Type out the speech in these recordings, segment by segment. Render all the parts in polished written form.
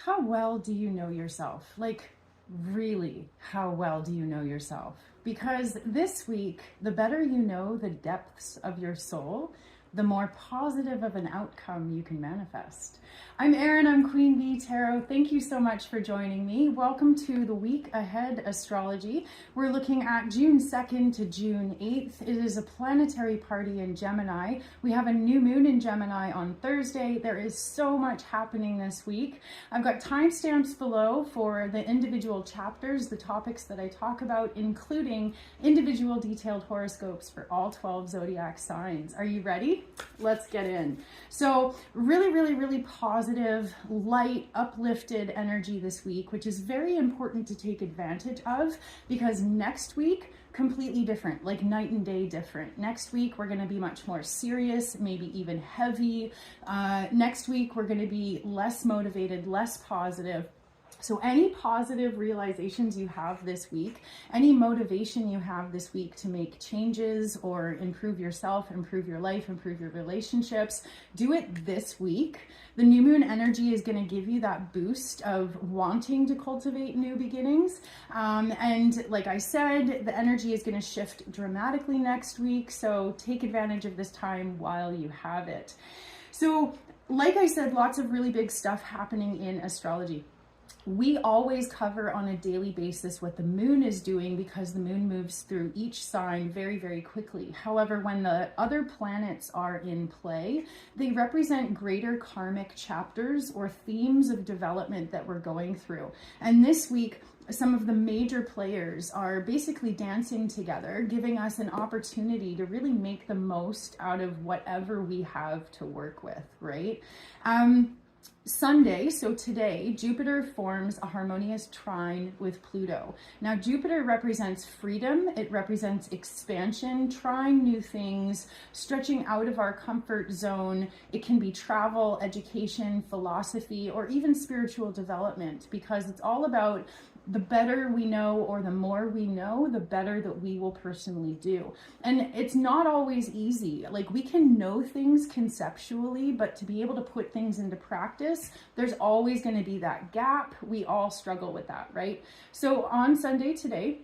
How well do you know yourself? Like, really, how well do you know yourself? Because this week, the better you know the depths of your soul, the more positive of an outcome you can manifest. I'm Erin, I'm Queen Bee Tarot. Thank you so much for joining me. Welcome to the week ahead astrology. We're looking at June 2nd to June 8th. It is a planetary party in Gemini. We have a new moon in Gemini on Thursday. There is so much happening this week. I've got timestamps below for the individual chapters, the topics that I talk about, including individual detailed horoscopes for all 12 zodiac signs. Are you ready? Let's get in. So really positive, light, uplifted energy this week, which is very important to take advantage of, because next week, completely different, like night and day different. Next week, we're going to be much more serious, maybe even heavy. Next week, we're going to be less motivated, less positive. So any positive realizations you have this week, any motivation you have this week to make changes or improve yourself, improve your life, improve your relationships, do it this week. The new moon energy is going to give you that boost of wanting to cultivate new beginnings. And like I said, the energy is going to shift dramatically next week. So take advantage of this time while you have it. So like I said, lots of really big stuff happening in astrology. We always cover on a daily basis what the moon is doing, because the moon moves through each sign very quickly. However, when the other planets are in play, they represent greater karmic chapters or themes of development that we're going through. And this week, some of the major players are basically dancing together, giving us an opportunity to really make the most out of whatever we have to work with, right? Sunday, so today, Jupiter forms a harmonious trine with Pluto. Now, Jupiter represents freedom, it represents expansion, trying new things, stretching out of our comfort zone. It can be travel, education, philosophy, or even spiritual development, because it's all about the better we know, or the more we know, the better that we will personally do. And it's not always easy. Like, we can know things conceptually, but to be able to put things into practice, there's always going to be that gap. We all struggle with that, right? So on Sunday today,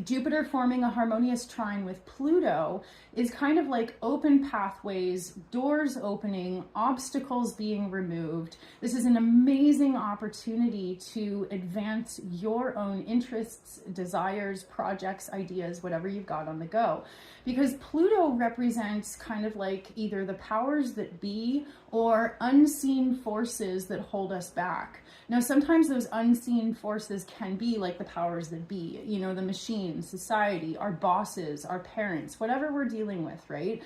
Jupiter forming a harmonious trine with Pluto is kind of like open pathways, doors opening, obstacles being removed. This is an amazing opportunity to advance your own interests, desires, projects, ideas, whatever you've got on the go. Because Pluto represents kind of like either the powers that be or unseen forces that hold us back. Now, sometimes those unseen forces can be like the powers that be, you know, the machine, society, our bosses, our parents, whatever we're dealing with, right?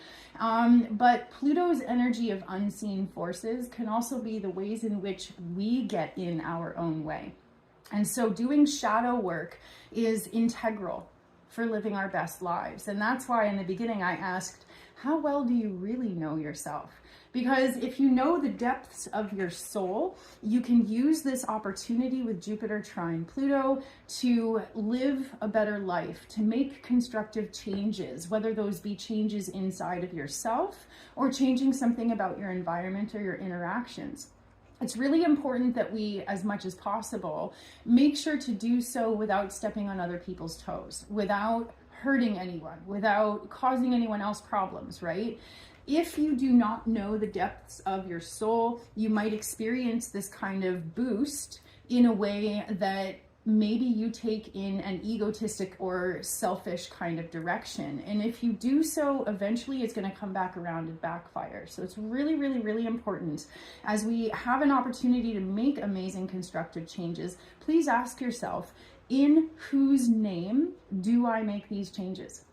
But Pluto's energy of unseen forces can also be the ways in which we get in our own way. And so doing shadow work is integral for living our best lives. And that's why in the beginning I asked, how well do you really know yourself? Because if you know the depths of your soul, you can use this opportunity with Jupiter trine Pluto to live a better life, to make constructive changes, whether those be changes inside of yourself or changing something about your environment or your interactions. It's really important that we, as much as possible, make sure to do so without stepping on other people's toes, without hurting anyone, without causing anyone else problems, right? If you do not know the depths of your soul, you might experience this kind of boost in a way that maybe you take in an egotistic or selfish kind of direction. And if you do so, eventually it's going to come back around and backfire. So it's really important, as we have an opportunity to make amazing constructive changes, please ask yourself, in whose name do I make these changes?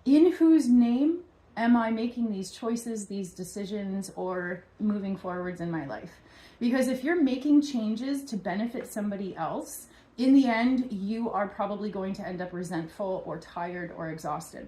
In whose name am I making these choices, these decisions, or moving forwards in my life? Because if you're making changes to benefit somebody else, in the end, you are probably going to end up resentful or tired or exhausted.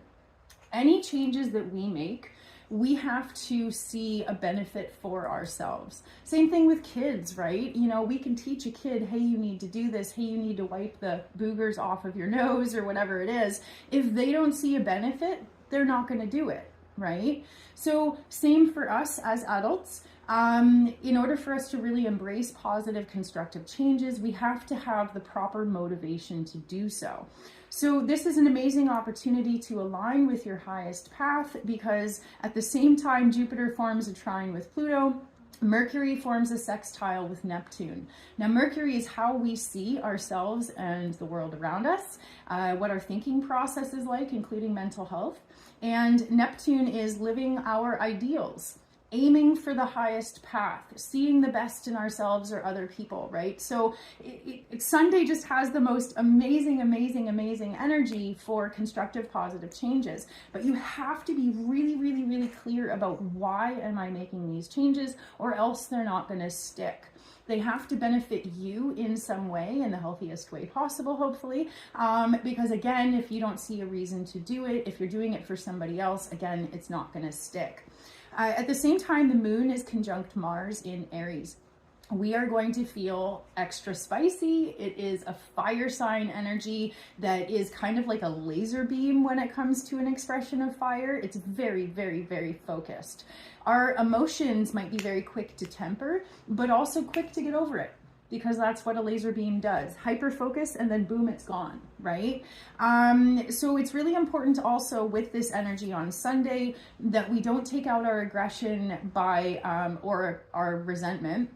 Any changes that we make, we have to see a benefit for ourselves. Same thing with kids, right? You know, we can teach a kid, hey, you need to do this. Hey, you need to wipe the boogers off of your nose or whatever it is. If they don't see a benefit, they're not going to do it, right? So same for us as adults. In order for us to really embrace positive, constructive changes, we have to have the proper motivation to do so. So this is an amazing opportunity to align with your highest path, because at the same time Jupiter forms a trine with Pluto, Mercury forms a sextile with Neptune. Now, Mercury is how we see ourselves and the world around us, what our thinking process is like, including mental health. And Neptune is living our ideals, aiming for the highest path, seeing the best in ourselves or other people, right? So Sunday just has the most amazing, amazing, amazing energy for constructive, positive changes. But you have to be really, really, really clear about why am I making these changes, or else they're not going to stick. They have to benefit you in some way, in the healthiest way possible, hopefully. Because again, if you don't see a reason to do it, if you're doing it for somebody else, again, it's not going to stick. At the same time, the moon is conjunct Mars in Aries. We are going to feel extra spicy. It is a fire sign energy that is kind of like a laser beam when it comes to an expression of fire. It's very, very, very focused. Our emotions might be very quick to temper, but also quick to get over it, because that's what a laser beam does. Hyper focus and then boom, it's gone, right? So it's really important also with this energy on Sunday that we don't take out our aggression by, or our resentment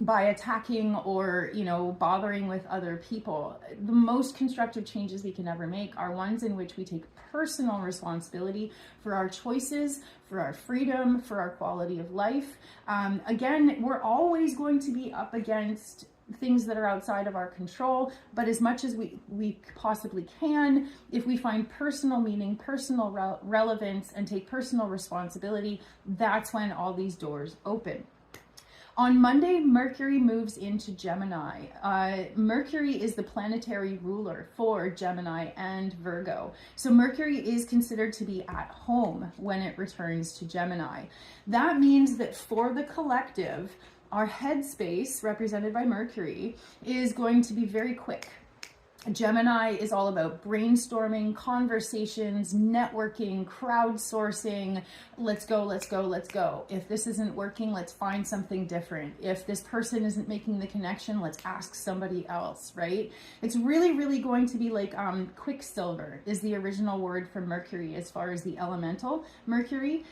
by attacking or, bothering with other people. The most constructive changes we can ever make are ones in which we take personal responsibility for our choices, for our freedom, for our quality of life. Again, we're always going to be up against things that are outside of our control, but as much as we possibly can, if we find personal meaning, personal relevance, and take personal responsibility, that's when all these doors open. On Monday, Mercury moves into Gemini. Mercury is the planetary ruler for Gemini and Virgo. So Mercury is considered to be at home when it returns to Gemini. That means that for the collective, our headspace, represented by Mercury, is going to be very quick. Gemini is all about brainstorming, conversations, networking, crowdsourcing. Let's go, let's go, let's go. If this isn't working, let's find something different. If this person isn't making the connection, let's ask somebody else, right? It's really, really going to be like quicksilver is the original word for Mercury as far as the elemental Mercury.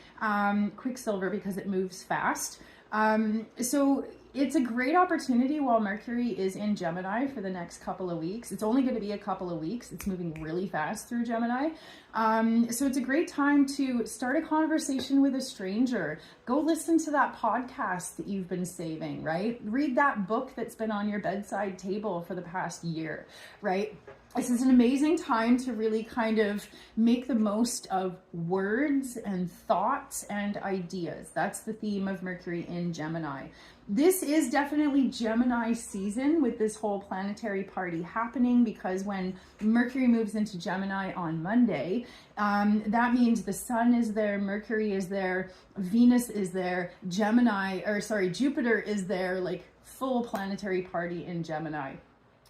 Quicksilver because it moves fast. So it's a great opportunity while Mercury is in Gemini for the next couple of weeks. It's only going to be a couple of weeks. It's moving really fast through Gemini. So it's a great time to start a conversation with a stranger. Go listen to that podcast that you've been saving, right? Read that book that's been on your bedside table for the past year, right? This is an amazing time to really kind of make the most of words and thoughts and ideas. That's the theme of Mercury in Gemini. This is definitely Gemini season with this whole planetary party happening, because when Mercury moves into Gemini on Monday, that means the Sun is there, Mercury is there, Venus is there, Jupiter is there, like full planetary party in Gemini.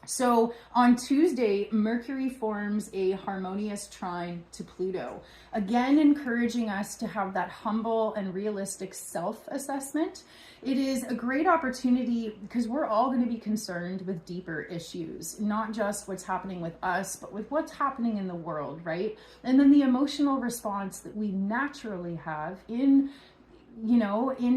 So on Tuesday, Mercury forms a harmonious trine to Pluto, again encouraging us to have that humble and realistic self-assessment. It is a great opportunity because we're all going to be concerned with deeper issues, not just what's happening with us, but with what's happening in the world, right? And then the emotional response that we naturally have in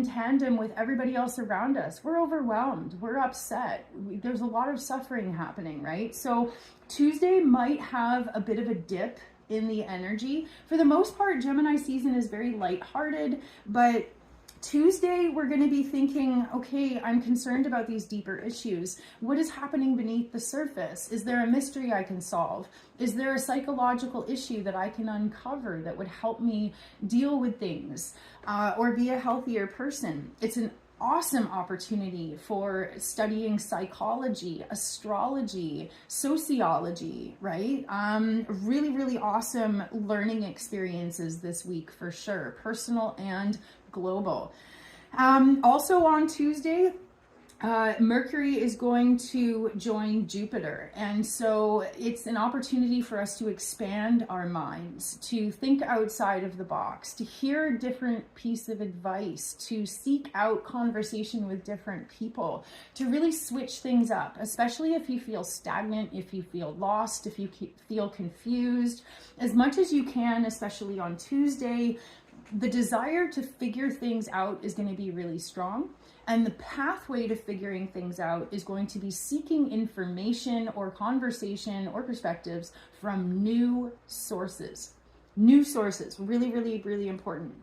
tandem with everybody else around us. We're overwhelmed, we're upset, there's a lot of suffering happening, right? So Tuesday might have a bit of a dip in the energy. For the most part, Gemini season is very lighthearted, but Tuesday, we're going to be thinking, okay, I'm concerned about these deeper issues. What is happening beneath the surface? Is there a mystery I can solve? Is there a psychological issue that I can uncover that would help me deal with things or be a healthier person? It's an awesome opportunity for studying psychology, astrology, sociology, right? Really, really awesome learning experiences this week for sure, personal and global. Also on Tuesday, Mercury is going to join Jupiter. And so it's an opportunity for us to expand our minds, to think outside of the box, to hear a different piece of advice, to seek out conversation with different people, to really switch things up, especially if you feel stagnant, if you feel lost, if you feel confused. As much as you can, especially on Tuesday, the desire to figure things out is going to be really strong. And the pathway to figuring things out is going to be seeking information or conversation or perspectives from new sources. New sources, really, really, really important.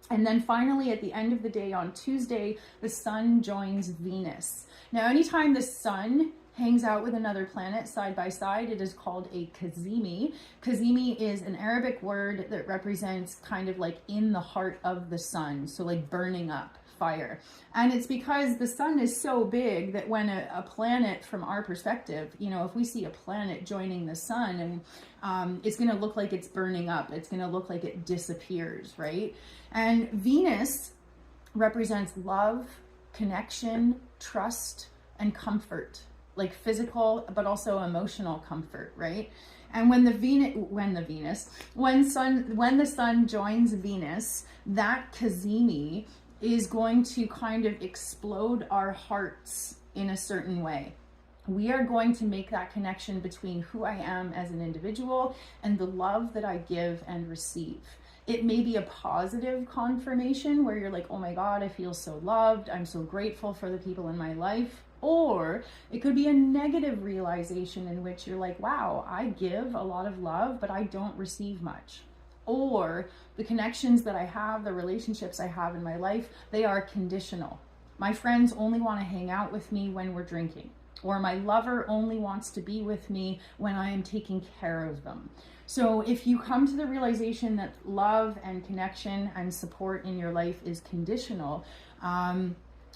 And then finally, at the end of the day on Tuesday, the sun joins Venus. Now, anytime the sun hangs out with another planet side by side, it is called a Cazimi. Cazimi is an Arabic word that represents kind of like in the heart of the sun. So like burning up. Fire. And it's because the sun is so big that when a planet, from our perspective, you know, if we see a planet joining the sun, and it's going to look like it's burning up, it's going to look like it disappears, right? And Venus represents love, connection, trust, and comfort, like physical, but also emotional comfort, right? And when the sun joins Venus, that Cazimi is going to kind of explode our hearts in a certain way. We are going to make that connection between who I am as an individual and the love that I give and receive. It may be a positive confirmation where you're like, oh my God, I feel so loved. I'm so grateful for the people in my life. Or it could be a negative realization in which you're like, wow, I give a lot of love, but I don't receive much. Or the connections that I have, the relationships I have in my life, they are conditional. My friends only want to hang out with me when we're drinking, or my lover only wants to be with me when I am taking care of them. So if you come to the realization that love and connection and support in your life is conditional,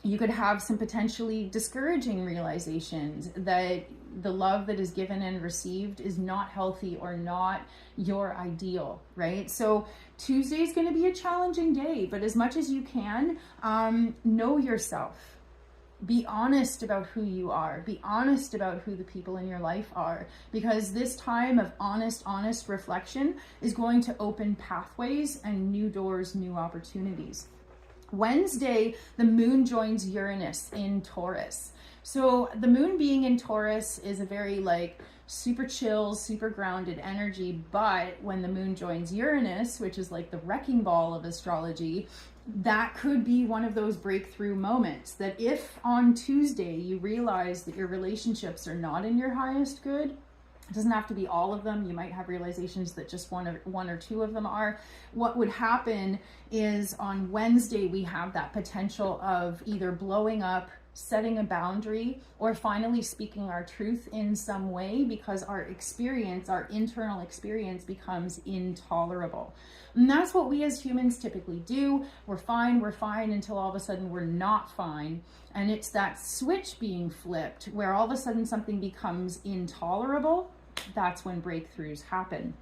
you could have some potentially discouraging realizations that the love that is given and received is not healthy or not your ideal, right? So Tuesday is going to be a challenging day, but as much as you can, know yourself. Be honest about who you are. Be honest about who the people in your life are, because this time of honest reflection is going to open pathways and new doors, new opportunities. Wednesday, the moon joins Uranus in Taurus. So the moon being in Taurus is a very like super chill, super grounded energy. But when the moon joins Uranus, which is like the wrecking ball of astrology, that could be one of those breakthrough moments that if on Tuesday you realize that your relationships are not in your highest good, it doesn't have to be all of them. You might have realizations that just one or two of them are. What would happen is on Wednesday, we have that potential of either blowing up, setting a boundary, or finally speaking our truth in some way because our experience, our internal experience becomes intolerable. And that's what we as humans typically do. We're fine until all of a sudden we're not fine. And it's that switch being flipped where all of a sudden something becomes intolerable. That's when breakthroughs happen.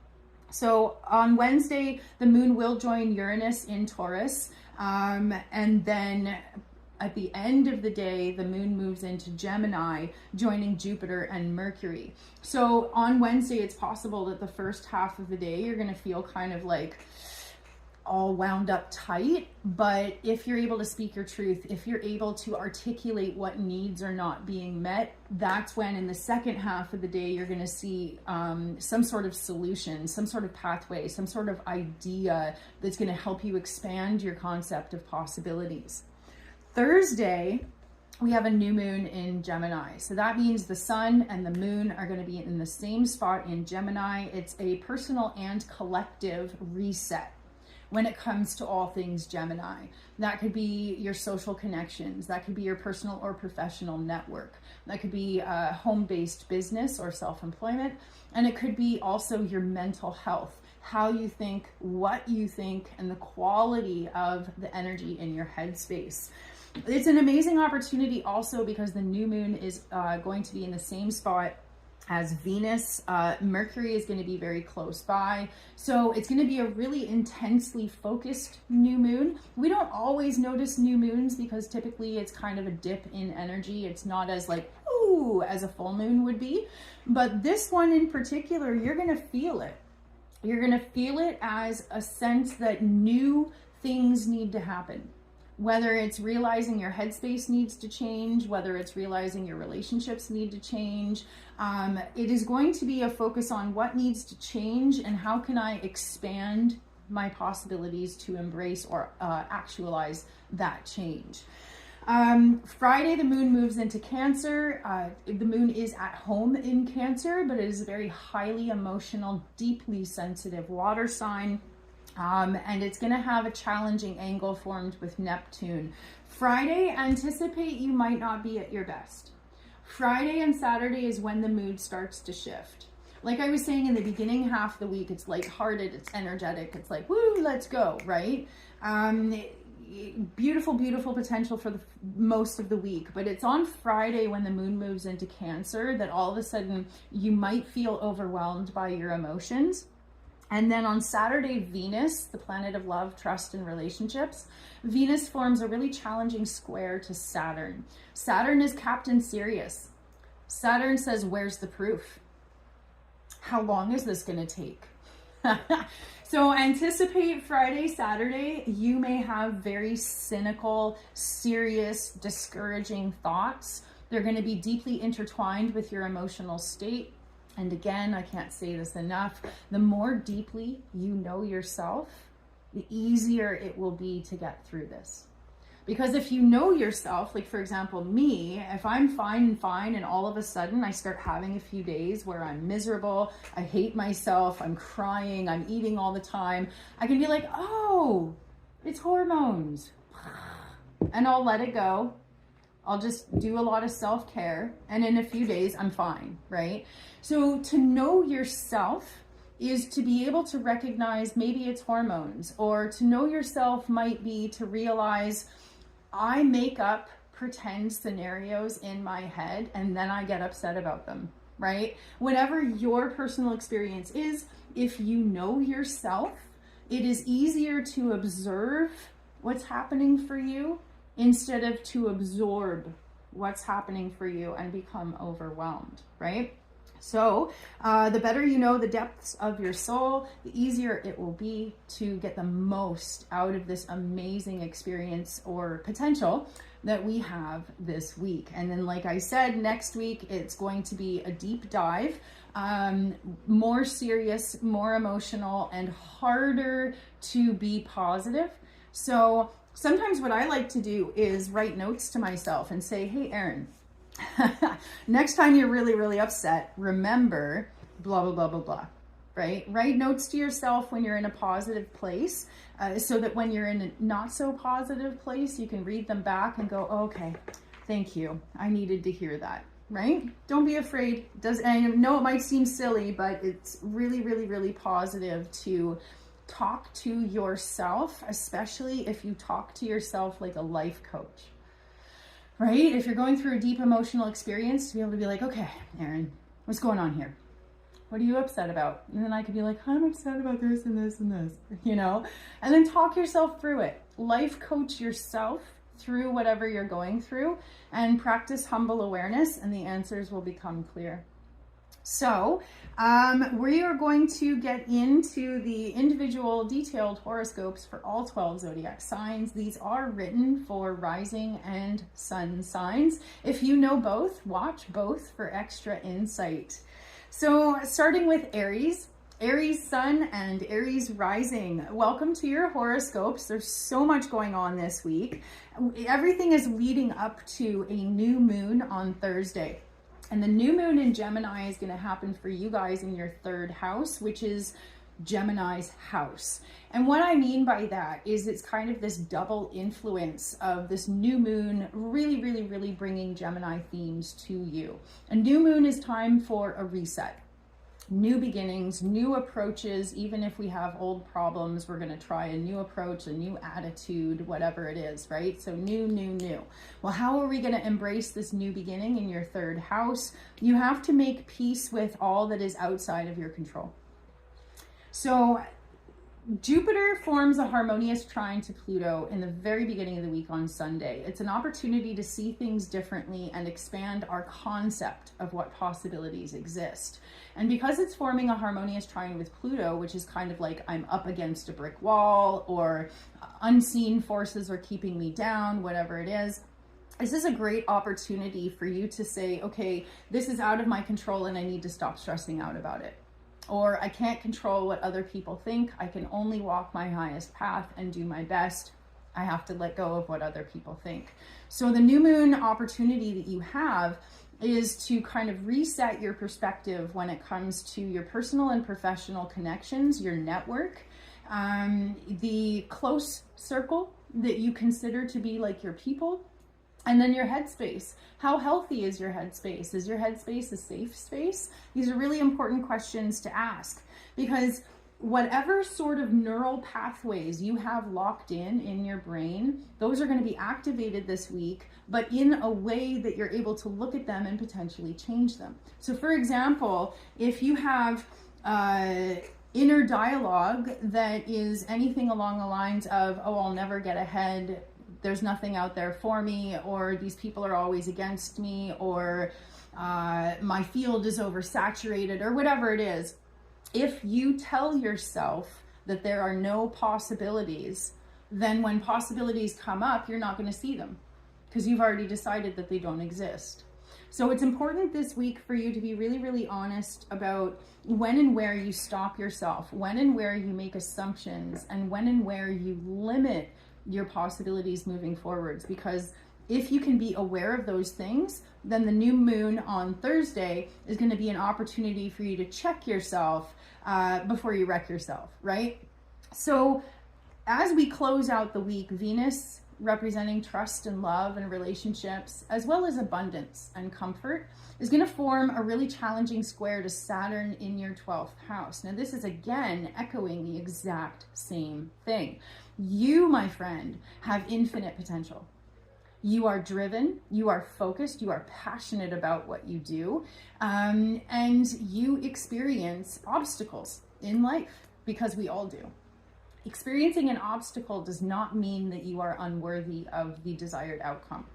So on Wednesday, the moon will join Uranus in Taurus. And then at the end of the day, the moon moves into Gemini, joining Jupiter and Mercury. So on Wednesday, it's possible that the first half of the day, you're going to feel kind of like all wound up tight. But if you're able to speak your truth, if you're able to articulate what needs are not being met, that's when in the second half of the day, you're going to see some sort of solution, some sort of pathway, some sort of idea that's going to help you expand your concept of possibilities. Thursday, we have a new moon in Gemini. So that means the sun and the moon are going to be in the same spot in Gemini. It's a personal and collective reset when it comes to all things Gemini. That could be your social connections. That could be your personal or professional network. That could be a home-based business or self-employment. And it could be also your mental health, how you think, what you think, and the quality of the energy in your headspace. It's an amazing opportunity also because the new moon is going to be in the same spot as Venus. Mercury is going to be very close by. So it's going to be a really intensely focused new moon. We don't always notice new moons because typically it's kind of a dip in energy. It's not as like, ooh, as a full moon would be. But this one in particular, you're going to feel it. You're going to feel it as a sense that new things need to happen. Whether it's realizing your headspace needs to change, whether it's realizing your relationships need to change, it is going to be a focus on what needs to change and how can I expand my possibilities to embrace or actualize that change. Friday, the moon moves into Cancer. The moon is at home in Cancer, but it is a very highly emotional, deeply sensitive water sign. And it's going to have a challenging angle formed with Neptune. Friday, anticipate you might not be at your best. Friday and Saturday is when the mood starts to shift. Like I was saying in the beginning half of the week, it's lighthearted, it's energetic, it's like, woo, let's go, right? Beautiful, beautiful potential for the most of the week. But it's on Friday when the moon moves into Cancer that all of a sudden you might feel overwhelmed by your emotions. And then on Saturday, Venus, the planet of love, trust, and relationships, Venus forms a really challenging square to Saturn. Saturn is Captain Serious. Saturn says, where's the proof? How long is this going to take? So anticipate Friday, Saturday, you may have very cynical, serious, discouraging thoughts. They're going to be deeply intertwined with your emotional state. And again, I can't say this enough, the more deeply you know yourself, the easier it will be to get through this. Because if you know yourself, like for example, me, if I'm fine and all of a sudden I start having a few days where I'm miserable, I hate myself, I'm crying, I'm eating all the time, I can be like, oh, it's hormones. And I'll let it go. I'll just do a lot of self-care, and in a few days, I'm fine, right? So to know yourself is to be able to recognize maybe it's hormones, or to know yourself might be to realize I make up pretend scenarios in my head, and then I get upset about them, right? Whatever your personal experience is, if you know yourself, it is easier to observe what's happening for you instead of to absorb what's happening for you and become overwhelmed, right? So the better you know the depths of your soul, the easier it will be to get the most out of this amazing experience or potential that we have this week. And then, like I said, next week, it's going to be a deep dive, more serious, more emotional, and harder to be positive. So sometimes what I like to do is write notes to myself and say, hey, Erin, next time you're really, really upset, remember blah, blah, blah, blah, blah, right? Write notes to yourself when you're in a positive place so that when you're in a not so positive place, you can read them back and go, oh, okay, thank you. I needed to hear that, right? Don't be afraid. I know it might seem silly, but it's really, really, really positive to talk to yourself, especially if you talk to yourself like a life coach, right? If you're going through a deep emotional experience, to be able to be like, okay, Erin, what's going on here? What are you upset about? And then I could be like, I'm upset about this and this and this, you know? And then talk yourself through it. Life coach yourself through whatever you're going through and practice humble awareness, and the answers will become clear. So we are going to get into the individual detailed horoscopes for all 12 zodiac signs. These are written for rising and sun signs. If you know both, watch both for extra insight. So starting with Aries, Aries sun and Aries rising. Welcome to your horoscopes. There's so much going on this week. Everything is leading up to a new moon on Thursday. And the new moon in Gemini is going to happen for you guys in your third house, which is Gemini's house. And what I mean by that is it's kind of this double influence of this new moon really, really, really bringing Gemini themes to you. A new moon is time for a reset. new beginnings, new approaches. Even if we have old problems, we're going to try a new approach, a new attitude, whatever it is, right? So new. Well, how are we going to embrace this new beginning in your third house? You have to make peace with all that is outside of your control. So Jupiter forms a harmonious trine to Pluto in the very beginning of the week on Sunday. It's an opportunity to see things differently and expand our concept of what possibilities exist. And because it's forming a harmonious trine with Pluto, which is kind of like I'm up against a brick wall, or unseen forces are keeping me down, whatever it is, this is a great opportunity for you to say, okay, this is out of my control and I need to stop stressing out about it. Or I can't control what other people think. I can only walk my highest path and do my best. I have to let go of what other people think. So the new moon opportunity that you have is to kind of reset your perspective when it comes to your personal and professional connections, your network, the close circle that you consider to be like your people. And then your headspace. How healthy is your headspace? Is your headspace a safe space? These are really important questions to ask, because whatever sort of neural pathways you have locked in your brain, those are going to be activated this week, but in a way that you're able to look at them and potentially change them. So for example, if you have inner dialogue that is anything along the lines of, oh, I'll never get ahead, there's nothing out there for me, or these people are always against me, or my field is oversaturated, or whatever it is. If you tell yourself that there are no possibilities, then when possibilities come up, you're not going to see them because you've already decided that they don't exist. So it's important this week for you to be really, really honest about when and where you stop yourself, when and where you make assumptions, and when and where you limit your possibilities moving forwards. Because if you can be aware of those things, then the new moon on Thursday is going to be an opportunity for you to check yourself before you wreck yourself, right? So as we close out the week, Venus, representing trust and love and relationships, as well as abundance and comfort, is going to form a really challenging square to Saturn in your 12th house. Now, this is again echoing the exact same thing. You, my friend, have infinite potential. You are driven, you are focused, you are passionate about what you do, and you experience obstacles in life, because we all do. Experiencing an obstacle does not mean that you are unworthy of the desired outcome.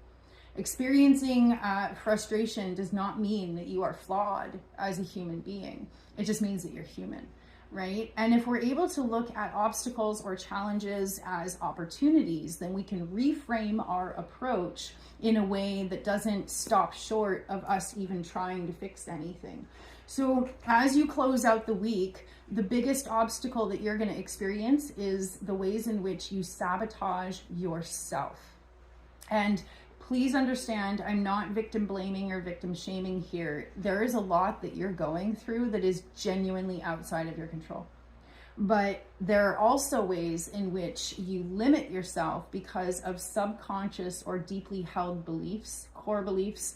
Experiencing frustration does not mean that you are flawed as a human being. It just means that you're human, right? And if we're able to look at obstacles or challenges as opportunities, then we can reframe our approach in a way that doesn't stop short of us even trying to fix anything. So as you close out the week, the biggest obstacle that you're going to experience is the ways in which you sabotage yourself. And please understand, I'm not victim blaming or victim shaming here. There is a lot that you're going through that is genuinely outside of your control. But there are also ways in which you limit yourself because of subconscious or deeply held beliefs, core beliefs,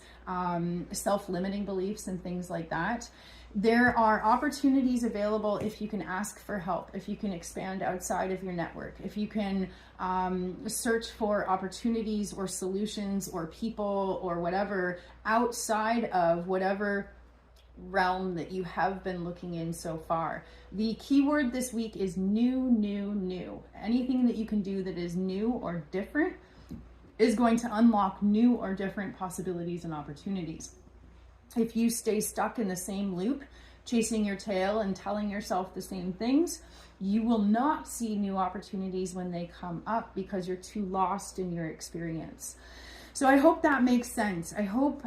self-limiting beliefs, and things like that. There are opportunities available if you can ask for help, if you can expand outside of your network, if you can search for opportunities or solutions or people or whatever outside of whatever realm that you have been looking in so far. The keyword this week is new, new, new. Anything that you can do that is new or different is going to unlock new or different possibilities and opportunities. If you stay stuck in the same loop, chasing your tail and telling yourself the same things, you will not see new opportunities when they come up because you're too lost in your experience. So I hope that makes sense. I hope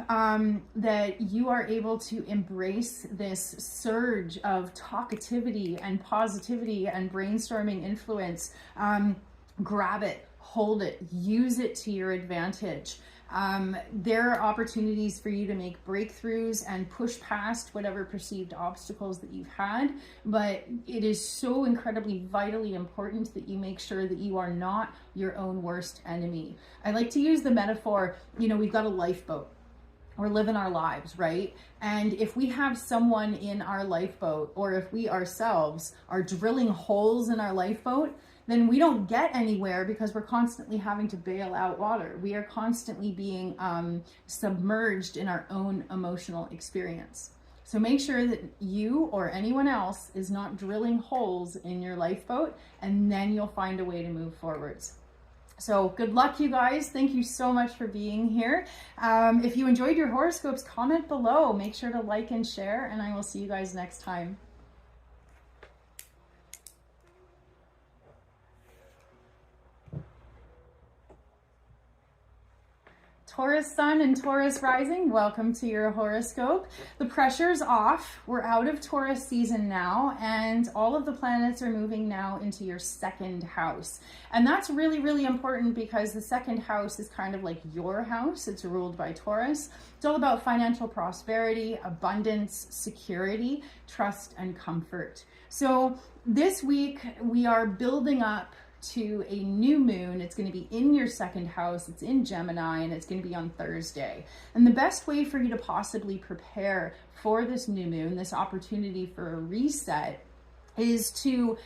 that you are able to embrace this surge of talkativity and positivity and brainstorming influence. Grab it, hold it, use it to your advantage. There are opportunities for you to make breakthroughs and push past whatever perceived obstacles that you've had, but it is so incredibly vitally important that you make sure that you are not your own worst enemy. I like to use the metaphor, we've got a lifeboat, we're living our lives, right? And if we have someone in our lifeboat, or if we ourselves are drilling holes in our lifeboat, then we don't get anywhere because we're constantly having to bail out water. We are constantly being submerged in our own emotional experience. So make sure that you or anyone else is not drilling holes in your lifeboat, and then you'll find a way to move forwards. So good luck, you guys. Thank you so much for being here. If you enjoyed your horoscopes, comment below. Make sure to like and share, and I will see you guys next time. Taurus Sun and Taurus Rising, welcome to your horoscope. The pressure's off. We're out of Taurus season now, and all of the planets are moving now into your second house. And that's really, really important because the second house is kind of like your house. It's ruled by Taurus. It's all about financial prosperity, abundance, security, trust, and comfort. So this week we are building up to a new moon. It's going to be in your second house. It's in Gemini, and it's going to be on Thursday. And the best way for you to possibly prepare for this new moon, this opportunity for a reset, is to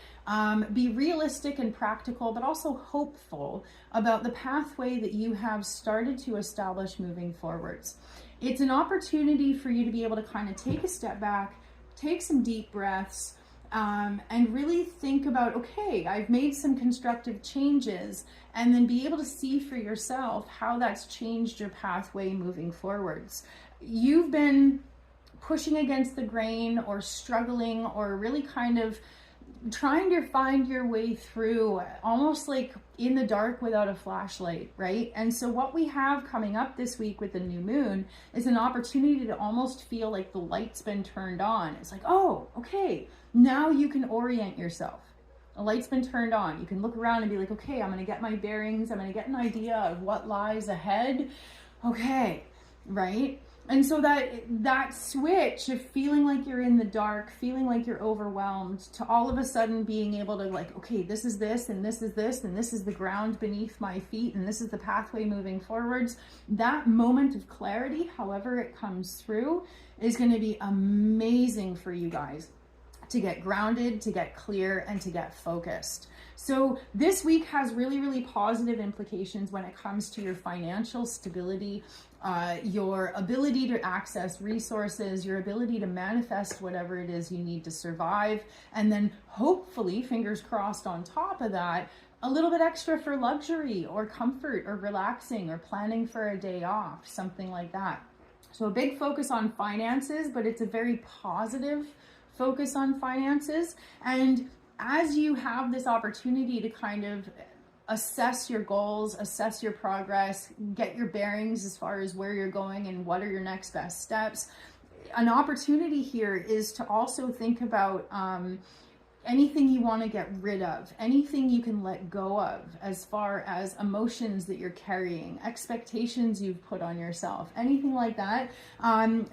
be realistic and practical, but also hopeful about the pathway that you have started to establish moving forwards. It's an opportunity for you to be able to kind of take a step back, take some deep breaths, and really think about, okay, I've made some constructive changes, and then be able to see for yourself how that's changed your pathway moving forwards. You've been pushing against the grain, or struggling, or really kind of trying to find your way through, almost like in the dark without a flashlight, right? And so what we have coming up this week with the new moon is an opportunity to almost feel like the light's been turned on. It's like, oh, okay, now you can orient yourself. The light's been turned on. You can look around and be like, okay, I'm going to get my bearings. I'm going to get an idea of what lies ahead. Okay, right? And so that switch of feeling like you're in the dark, feeling like you're overwhelmed, to all of a sudden being able to like, okay, this is this, and this is this, and this is the ground beneath my feet, and this is the pathway moving forwards. That moment of clarity, however it comes through, is going to be amazing for you guys to get grounded, to get clear, and to get focused. So this week has really, really positive implications when it comes to your financial stability, your ability to access resources, your ability to manifest whatever it is you need to survive, and then hopefully, fingers crossed on top of that, a little bit extra for luxury or comfort or relaxing or planning for a day off, something like that. So a big focus on finances, but it's a very positive focus on finances. And as you have this opportunity to kind of assess your goals, assess your progress, get your bearings as far as where you're going and what are your next best steps, an opportunity here is to also think about anything you want to get rid of, anything you can let go of as far as emotions that you're carrying, expectations you've put on yourself, anything like that,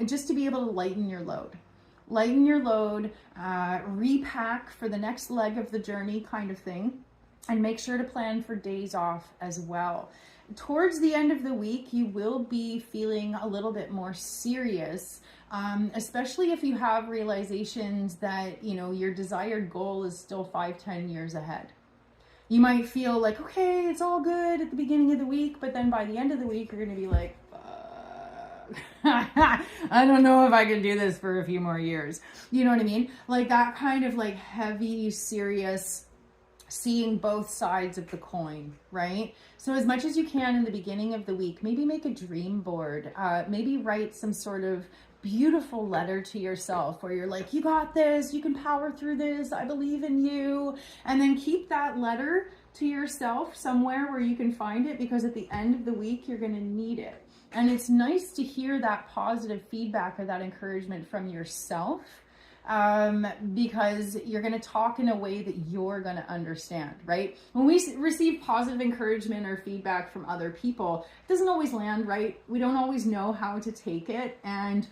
just to be able to lighten your load. Lighten your load, repack for the next leg of the journey kind of thing, and make sure to plan for days off as well. Towards the end of the week, you will be feeling a little bit more serious, especially if you have realizations that, you know, your desired goal is still 5-10 years ahead. You might feel like, okay, it's all good at the beginning of the week, but then by the end of the week, you're going to be like, I don't know if I can do this for a few more years. You know what I mean? Like that kind of like heavy, serious, seeing both sides of the coin, right? So as much as you can in the beginning of the week, maybe make a dream board, maybe write some sort of beautiful letter to yourself where you're like, you got this, you can power through this, I believe in you. And then keep that letter to yourself somewhere where you can find it, because at the end of the week, you're going to need it. And it's nice to hear that positive feedback or that encouragement from yourself, because you're going to talk in a way that you're going to understand, right? When we receive positive encouragement or feedback from other people, it doesn't always land right. We don't always know how to take it. And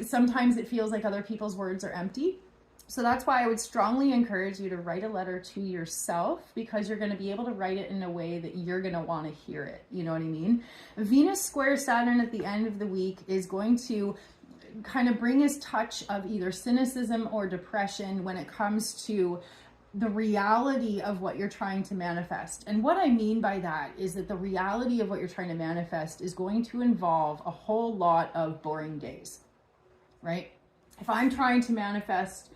sometimes it feels like other people's words are empty. So that's why I would strongly encourage you to write a letter to yourself, because you're going to be able to write it in a way that you're going to want to hear it. You know what I mean? Venus square Saturn at the end of the week is going to kind of bring us touch of either cynicism or depression when it comes to the reality of what you're trying to manifest. And what I mean by that is that the reality of what you're trying to manifest is going to involve a whole lot of boring days, right? If I'm trying to manifest,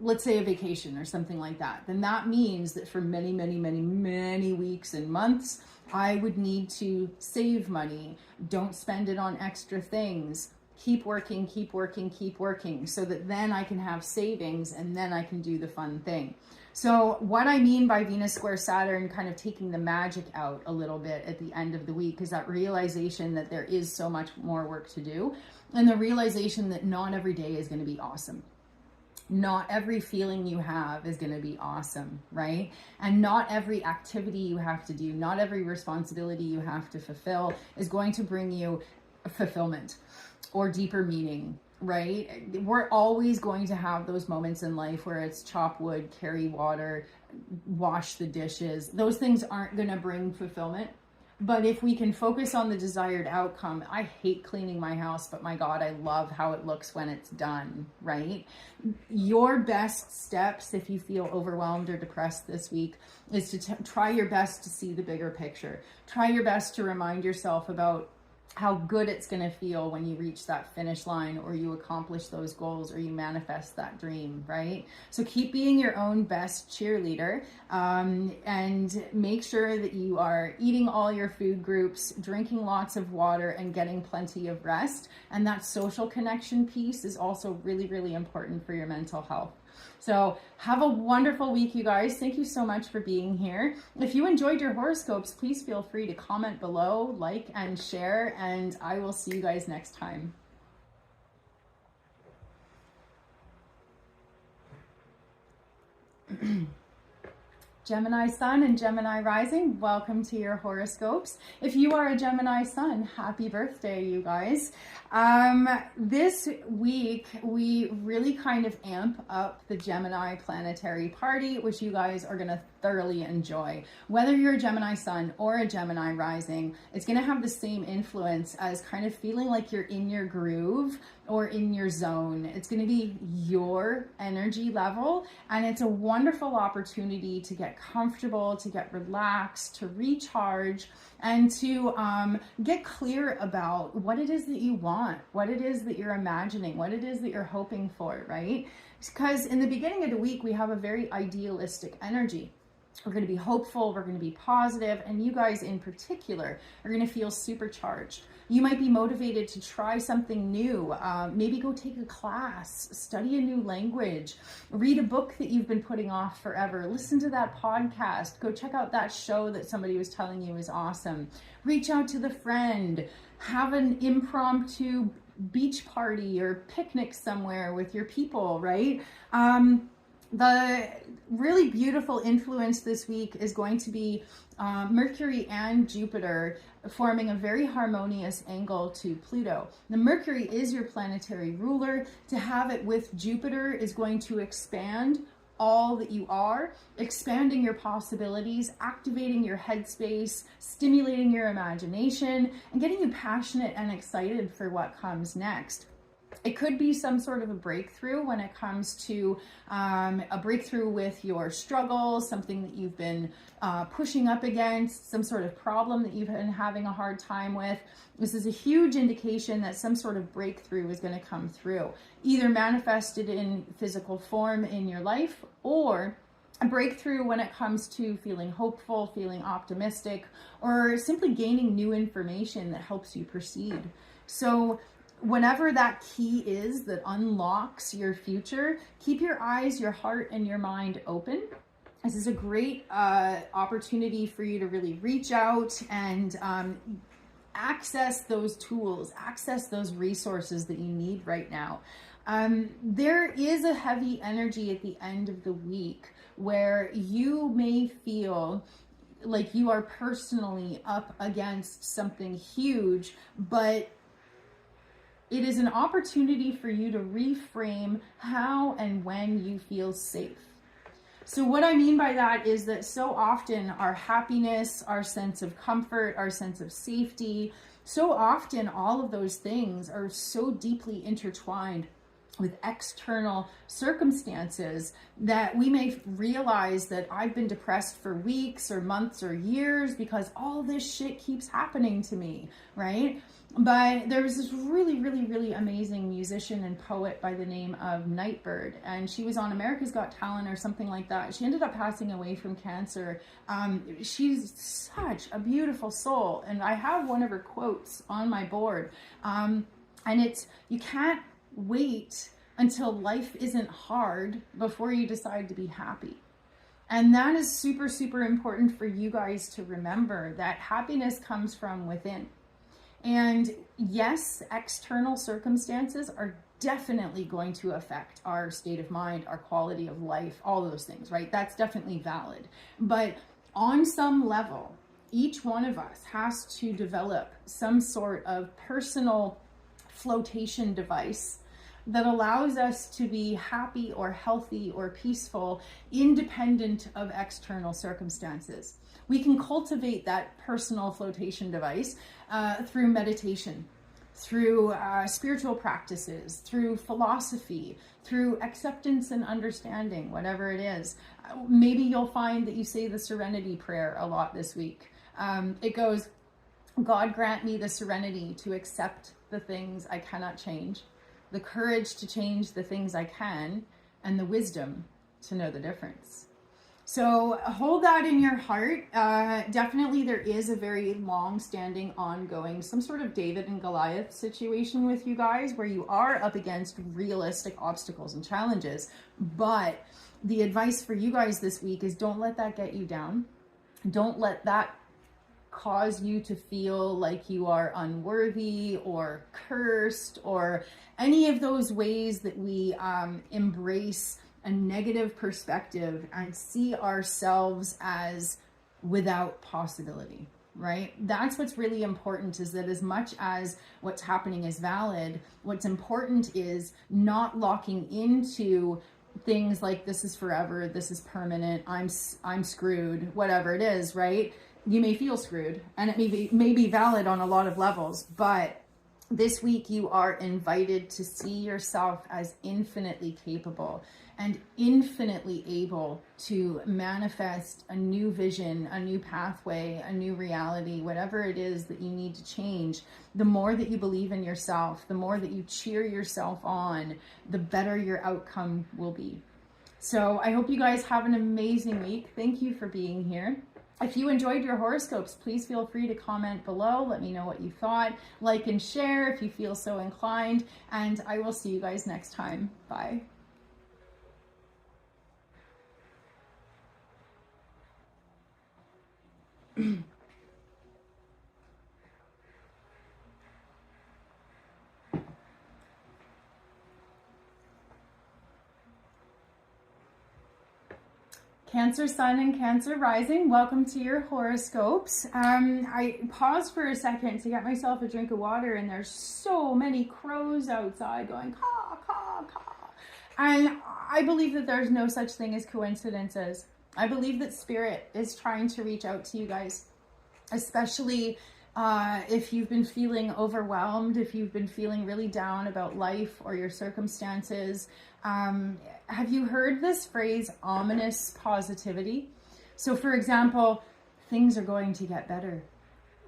let's say, a vacation or something like that, then that means that for many, many, many, many weeks and months, I would need to save money, don't spend it on extra things, keep working, keep working, keep working, so that then I can have savings and then I can do the fun thing. So what I mean by Venus square Saturn kind of taking the magic out a little bit at the end of the week is that realization that there is so much more work to do, and the realization that not every day is going to be awesome. Not every feeling you have is going to be awesome, right? And not every activity you have to do, not every responsibility you have to fulfill is going to bring you fulfillment or deeper meaning, right? We're always going to have those moments in life where it's chop wood, carry water, wash the dishes. Those things aren't going to bring fulfillment. But if we can focus on the desired outcome, I hate cleaning my house, but my God, I love how it looks when it's done, right? Your best steps, if you feel overwhelmed or depressed this week, is to try your best to see the bigger picture. Try your best to remind yourself about how good it's going to feel when you reach that finish line, or you accomplish those goals, or you manifest that dream, right? So keep being your own best cheerleader, and make sure that you are eating all your food groups, drinking lots of water, and getting plenty of rest. And that social connection piece is also really, really important for your mental health. So have a wonderful week, you guys. Thank you so much for being here. If you enjoyed your horoscopes, please feel free to comment below, like, and share, and I will see you guys next time. Gemini Sun and Gemini Rising, welcome to your horoscopes. If you are a Gemini Sun, happy birthday, you guys. This week, we really kind of amp up the Gemini planetary party, which you guys are going to thoroughly enjoy. Whether you're a Gemini Sun or a Gemini Rising, it's going to have the same influence as kind of feeling like you're in your groove or in your zone. It's going to be your energy level, and it's a wonderful opportunity to get comfortable, to get relaxed, to recharge, and to get clear about what it is that you want, what it is that you're imagining, what it is that you're hoping for, right? Because in the beginning of the week, we have a very idealistic energy. We're going to be hopeful, we're going to be positive, and you guys in particular are going to feel supercharged. You might be motivated to try something new, maybe go take a class, study a new language, read a book that you've been putting off forever, listen to that podcast, go check out that show that somebody was telling you is awesome, reach out to the friend, have an impromptu beach party or picnic somewhere with your people, right? The really beautiful influence this week is going to be Mercury and Jupiter forming a very harmonious angle to Pluto. The Mercury is your planetary ruler. To have it with Jupiter is going to expand all that you are, expanding your possibilities, activating your headspace, stimulating your imagination, and getting you passionate and excited for what comes next. It could be some sort of a breakthrough when it comes to a breakthrough with your struggles, something that you've been pushing up against, some sort of problem that you've been having a hard time with. This is a huge indication that some sort of breakthrough is going to come through, either manifested in physical form in your life, or a breakthrough when it comes to feeling hopeful, feeling optimistic, or simply gaining new information that helps you proceed. So whenever that key is that unlocks your future, keep your eyes, your heart, and your mind open. This is a great opportunity for you to really reach out and access those tools, access those resources that you need right now. There is a heavy energy at the end of the week where you may feel like you are personally up against something huge, but It is an opportunity for you to reframe how and when you feel safe. So what I mean by that is that so often our happiness, our sense of comfort, our sense of safety, so often all of those things are so deeply intertwined with external circumstances that we may realize that I've been depressed for weeks or months or years because all this shit keeps happening to me, right? But there was this really amazing musician and poet by the name of Nightbird, and she was on America's Got Talent or something like that. She ended up passing away from cancer. She's such a beautiful soul, and I have one of her quotes on my board, and it's, you can't wait until life isn't hard before you decide to be happy. And that is super important for you guys to remember, that happiness comes from within. And yes, external circumstances are definitely going to affect our state of mind, our quality of life, all those things, right? That's definitely valid. But on some level, each one of us has to develop some sort of personal flotation device that allows us to be happy or healthy or peaceful, independent of external circumstances. We can cultivate that personal flotation device through meditation, through spiritual practices, through philosophy, through acceptance and understanding, whatever it is. Maybe you'll find that you say the serenity prayer a lot this week. It goes, God grant me the serenity to accept the things I cannot change, the courage to change the things I can, and the wisdom to know the difference. So hold that in your heart. Definitely there is a very long-standing, ongoing, some sort of David and Goliath situation with you guys where you are up against realistic obstacles and challenges. But the advice for you guys this week is don't let that get you down. Don't let that cause you to feel like you are unworthy or cursed or any of those ways that we embrace a negative perspective and see ourselves as without possibility, right? That's what's really important, is that as much as what's happening is valid, what's important is not locking into things like this is forever, this is permanent, I'm screwed, whatever it is, right? You may feel screwed, and it may be valid on a lot of levels, but this week you are invited to see yourself as infinitely capable and infinitely able to manifest a new vision, a new pathway, a new reality, whatever it is that you need to change. The more that you believe in yourself, the more that you cheer yourself on, the better your outcome will be. So I hope you guys have an amazing week. Thank you for being here. If you enjoyed your horoscopes, please feel free to comment below. Let me know what you thought. Like and share if you feel so inclined. And I will see you guys next time. Bye. Cancer Sun and Cancer Rising, welcome to your horoscopes. I paused for a second to get myself a drink of water, and there's so many crows outside going caw, caw, caw. And I believe that there's no such thing as coincidences. I believe that Spirit is trying to reach out to you guys, especially if you've been feeling overwhelmed, if you've been feeling really down about life or your circumstances. Have you heard this phrase, ominous positivity? So for example, things are going to get better.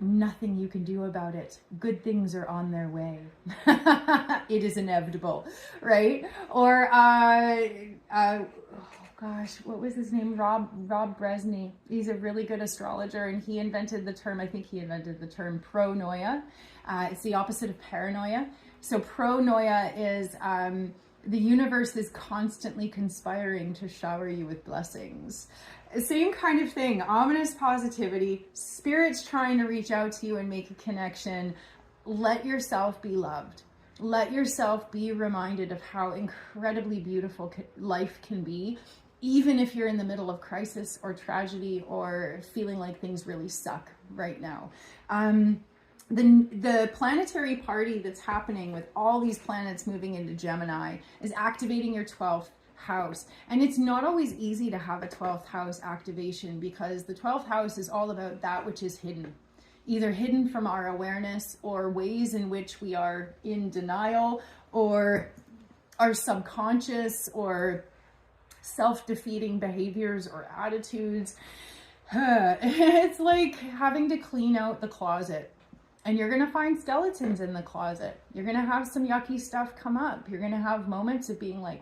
Nothing you can do about it. Good things are on their way. It is inevitable, right? Or, oh gosh, what was his name? Rob Bresney. He's a really good astrologer, and he invented the term, I think he invented the term pronoia. It's the opposite of paranoia. So pronoia is the universe is constantly conspiring to shower you with blessings. Same kind of thing, ominous positivity, Spirit's trying to reach out to you and make a connection. Let yourself be loved. Let yourself be reminded of how incredibly beautiful life can be, even if you're in the middle of crisis or tragedy or feeling like things really suck right now. the planetary party that's happening with all these planets moving into Gemini is activating your 12th house. And it's not always easy to have a 12th house activation, because the 12th house is all about that which is hidden, either hidden from our awareness, or ways in which we are in denial, or our subconscious, or self-defeating behaviors or attitudes. It's like having to clean out the closet. And you're going to find skeletons in the closet. You're going to have some yucky stuff come up. You're going to have moments of being like,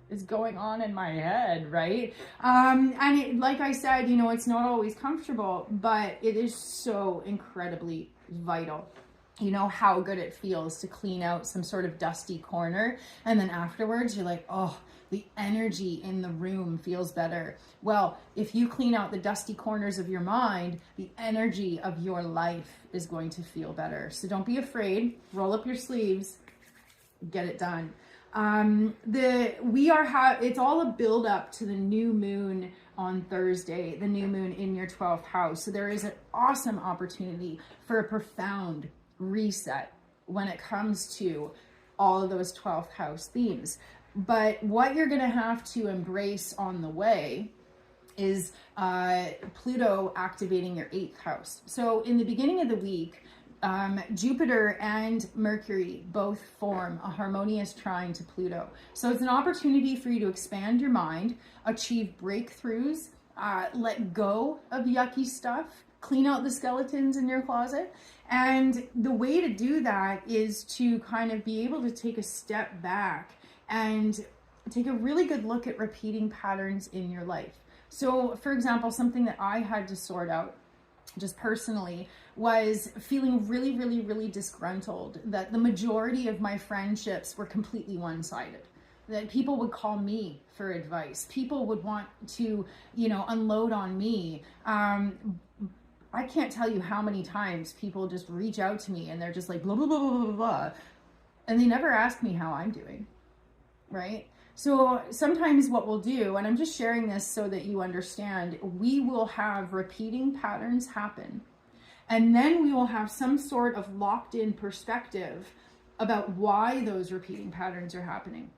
is going on in my head, right? And it, like I said, you know, it's not always comfortable, but it is so incredibly vital. You know how good it feels to clean out some sort of dusty corner, and then afterwards you're like, oh, the energy in the room feels better. Well, if you clean out the dusty corners of your mind, the energy of your life is going to feel better. So don't be afraid. Roll up your sleeves, get it done. It's all a build up to the new moon on Thursday, the new moon in your 12th house. So there is an awesome opportunity for a profound reset when it comes to all of those 12th house themes. But what you're going to have to embrace on the way is Pluto activating your 8th house. So in the beginning of the week, Jupiter and Mercury both form a harmonious trine to Pluto. So it's an opportunity for you to expand your mind, achieve breakthroughs, let go of yucky stuff, clean out the skeletons in your closet. And the way to do that is to kind of be able to take a step back and take a really good look at repeating patterns in your life. So, for example, something that I had to sort out just personally was feeling really, really, really disgruntled that the majority of my friendships were completely one-sided. That people would call me for advice. People would want to, you know, unload on me. I can't tell you how many times people just reach out to me and they're just like, blah, blah, blah, blah, blah, blah. And they never ask me how I'm doing, right? So sometimes what we'll do, and I'm just sharing this so that you understand, we will have repeating patterns happen. And then we will have some sort of locked in perspective about why those repeating patterns are happening.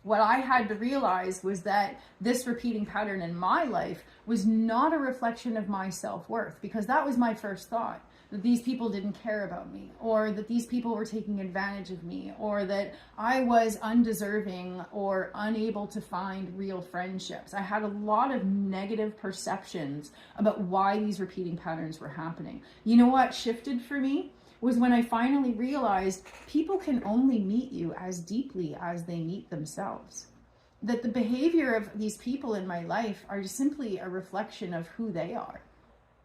What I had to realize was that this repeating pattern in my life was not a reflection of my self-worth, because that was my first thought, that these people didn't care about me, or that these people were taking advantage of me, or that I was undeserving or unable to find real friendships. I had a lot of negative perceptions about why these repeating patterns were happening. You know what shifted for me? Was when I finally realized people can only meet you as deeply as they meet themselves. That the behavior of these people in my life are just simply a reflection of who they are.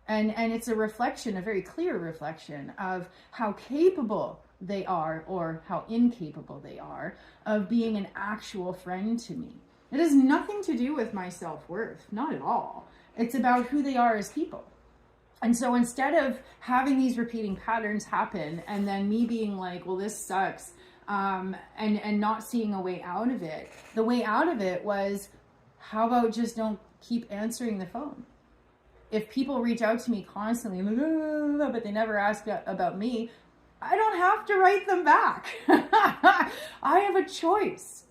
And it's a reflection, a very clear reflection of how capable they are or how incapable they are of being an actual friend to me. It has nothing to do with my self-worth, not at all. It's about who they are as people. And so instead of having these repeating patterns happen and then me being like, well, this sucks, and not seeing a way out of it, the way out of it was, how about just don't keep answering the phone? If people reach out to me constantly, but they never ask about me, I don't have to write them back. I have a choice.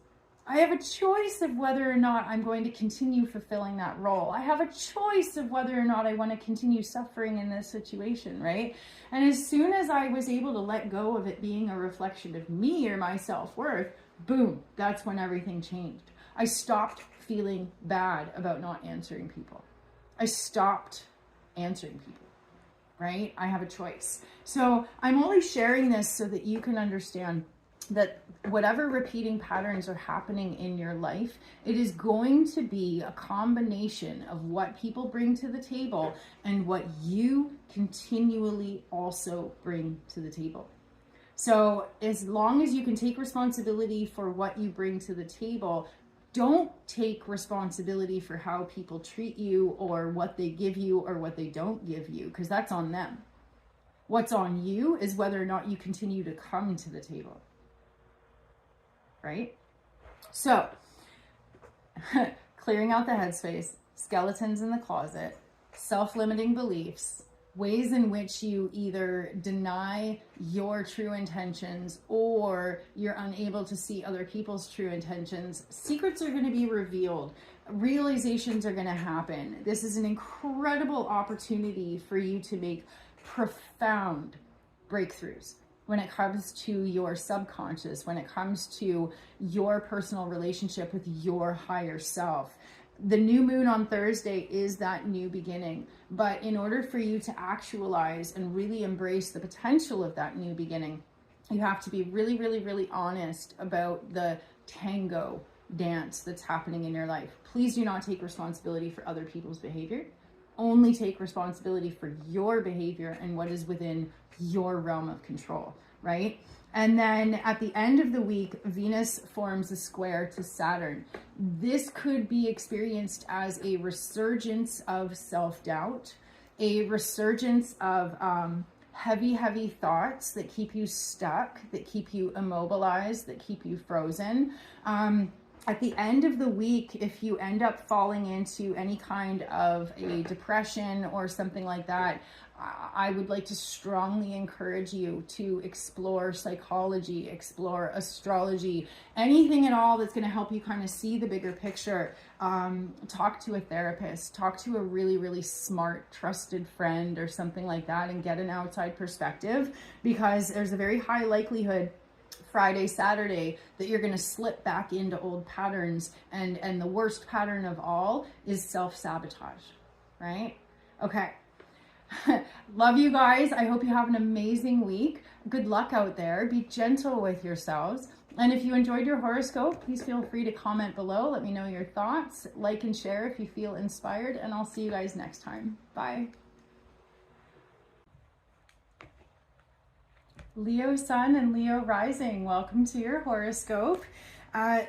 I have a choice of whether or not I'm going to continue fulfilling that role. I have a choice of whether or not I want to continue suffering in this situation, right? And as soon as I was able to let go of it being a reflection of me or my self-worth, boom, that's when everything changed. I stopped feeling bad about not answering people. I stopped answering people, right? I have a choice. So I'm only sharing this so that you can understand that whatever repeating patterns are happening in your life, it is going to be a combination of what people bring to the table and what you continually also bring to the table. So as long as you can take responsibility for what you bring to the table, don't take responsibility for how people treat you or what they give you or what they don't give you, because that's on them. What's on you is whether or not you continue to come to the table. Right? So, clearing out the headspace, skeletons in the closet, self-limiting beliefs, ways in which you either deny your true intentions or you're unable to see other people's true intentions. Secrets are going to be revealed. Realizations are going to happen. This is an incredible opportunity for you to make profound breakthroughs when it comes to your subconscious, when it comes to your personal relationship with your higher self. The new moon on Thursday is that new beginning, but in order for you to actualize and really embrace the potential of that new beginning, you have to be really, really, really honest about the tango dance that's happening in your life. Please do not take responsibility for other people's behavior. Only take responsibility for your behavior and what is within your realm of control, right? And then at the end of the week, Venus forms a square to Saturn. This could be experienced as a resurgence of self-doubt, a resurgence of heavy thoughts that keep you stuck, that keep you immobilized, that keep you frozen. At the end of the week, if you end up falling into any kind of a depression or something like that, I would like to strongly encourage you to explore psychology, explore astrology, anything at all that's going to help you kind of see the bigger picture. Talk to a therapist, talk to a really, really smart, trusted friend or something like that and get an outside perspective, because there's a very high likelihood Friday, Saturday, that you're going to slip back into old patterns. And the worst pattern of all is self-sabotage, right? Okay. Love you guys. I hope you have an amazing week. Good luck out there. Be gentle with yourselves. And if you enjoyed your horoscope, please feel free to comment below. Let me know your thoughts. Like and share if you feel inspired. And I'll see you guys next time. Bye. Leo Sun and Leo Rising, welcome to your horoscope.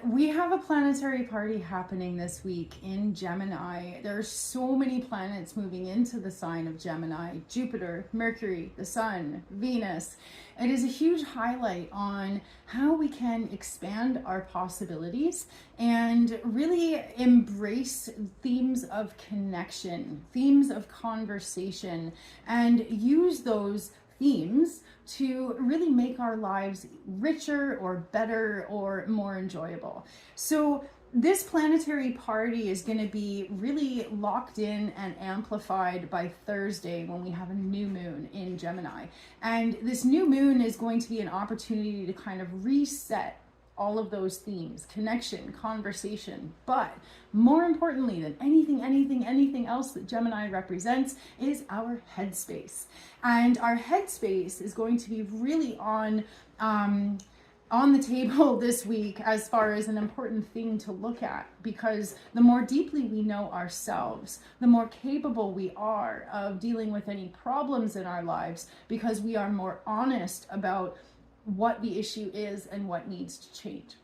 We have a planetary party happening this week in Gemini. There are so many planets moving into the sign of Gemini. Jupiter, Mercury, the Sun, Venus. It is a huge highlight on how we can expand our possibilities and really embrace themes of connection, themes of conversation, and use those themes to really make our lives richer or better or more enjoyable. So this planetary party is going to be really locked in and amplified by Thursday when we have a new moon in Gemini. And this new moon is going to be an opportunity to kind of reset all of those themes: connection, conversation. But more importantly than anything else that Gemini represents is our headspace. And our headspace is going to be really on the table this week as far as an important thing to look at, because the more deeply we know ourselves, the more capable we are of dealing with any problems in our lives, because we are more honest about what the issue is and what needs to change.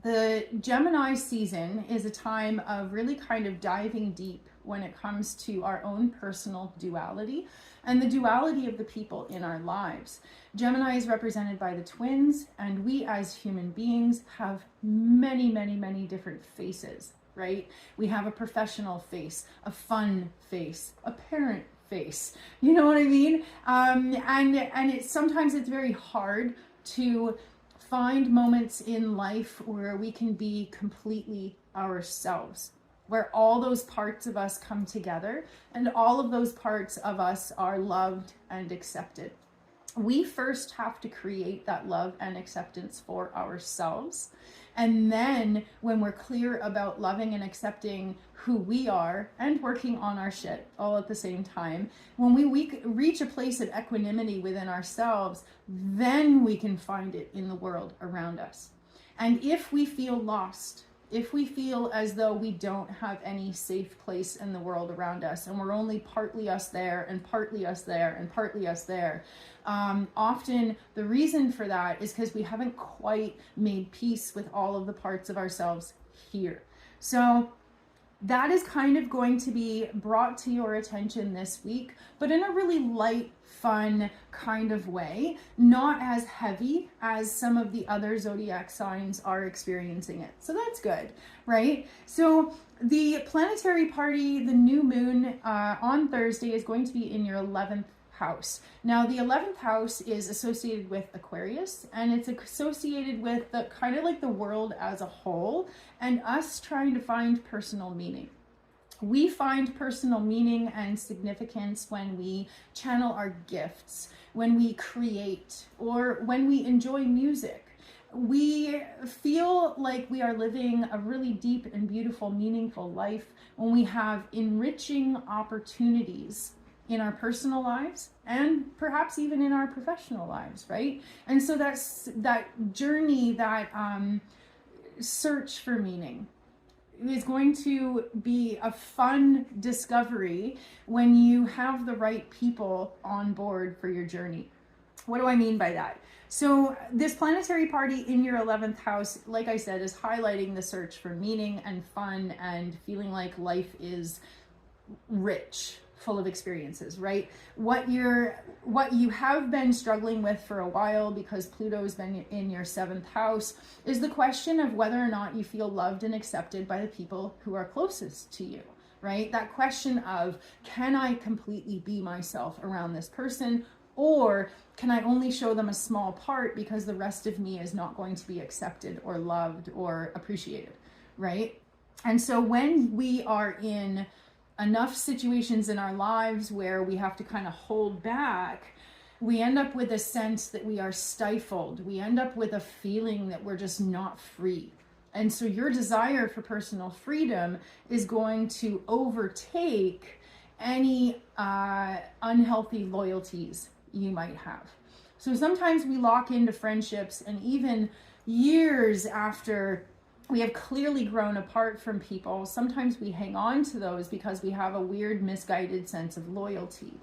The Gemini season is a time of really kind of diving deep when it comes to our own personal duality and the duality of the people in our lives. Gemini is represented by the twins, and we as human beings have many different faces, right? We have a professional face, a fun face, a parent face, you know what I mean? And sometimes it's very hard to find moments in life where we can be completely ourselves, where all those parts of us come together and all of those parts of us are loved and accepted. We first have to create that love and acceptance for ourselves. And then when we're clear about loving and accepting who we are and working on our shit all at the same time, when we reach a place of equanimity within ourselves, then we can find it in the world around us. And if we feel lost, if we feel as though we don't have any safe place in the world around us, and we're only partly us there and partly us there and partly us there, often the reason for that is because we haven't quite made peace with all of the parts of ourselves here. So that is kind of going to be brought to your attention this week, but in a really light, fun kind of way, not as heavy as some of the other zodiac signs are experiencing it. So that's good, right? So the planetary party, the new moon on Thursday, is going to be in your 11th house. Now, the 11th house is associated with Aquarius, and it's associated with the kind of like the world as a whole and us trying to find personal meaning. We find personal meaning and significance when we channel our gifts, when we create, or when we enjoy music. We feel like we are living a really deep and beautiful, meaningful life when we have enriching opportunities in our personal lives and perhaps even in our professional lives, right? And so that's that journey, that search for meaning is going to be a fun discovery when you have the right people on board for your journey. What do I mean by that? So this planetary party in your 11th house, like I said, is highlighting the search for meaning and fun and feeling like life is rich, full of experiences, right? What you have been struggling with for a while, because Pluto's been in your 7th house, is the question of whether or not you feel loved and accepted by the people who are closest to you, right? That question of, can I completely be myself around this person, or can I only show them a small part because the rest of me is not going to be accepted or loved or appreciated, right? And so when we are in enough situations in our lives where we have to kind of hold back, we end up with a sense that we are stifled. We end up with a feeling that we're just not free. And so your desire for personal freedom is going to overtake any unhealthy loyalties you might have. So sometimes we lock into friendships, and even years after we have clearly grown apart from people, sometimes we hang on to those because we have a weird, misguided sense of loyalty.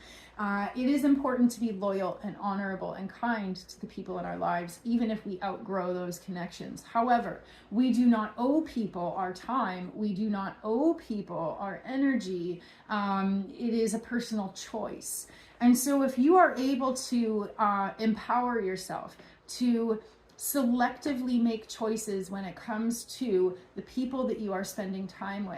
It is important to be loyal and honorable and kind to the people in our lives, even if we outgrow those connections. However, we do not owe people our time. We do not owe people our energy. It is a personal choice. And so if you are able to empower yourself to selectively make choices when it comes to the people that you are spending time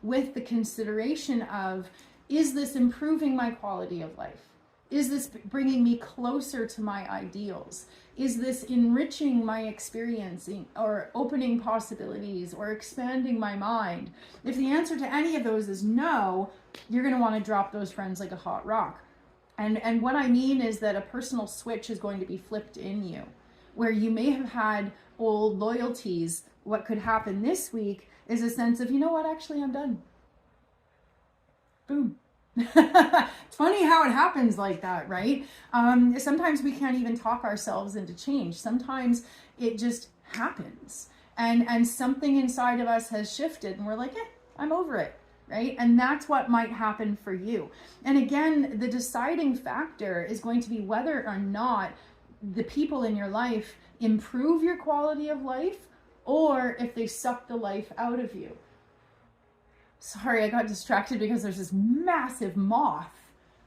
with the consideration of, is this improving my quality of life? Is this bringing me closer to my ideals? Is this enriching my experience or opening possibilities or expanding my mind? If the answer to any of those is no, you're going to want to drop those friends like a hot rock. And what I mean is that a personal switch is going to be flipped in you, where you may have had old loyalties. What could happen this week is a sense of, you know what, actually I'm done. Boom. It's funny how it happens like that, right? Sometimes we can't even talk ourselves into change. Sometimes it just happens. And something inside of us has shifted and we're like, I'm over it. Right? And that's what might happen for you. And again, the deciding factor is going to be whether or not the people in your life improve your quality of life, or if they suck the life out of you. Sorry, I got distracted because there's this massive moth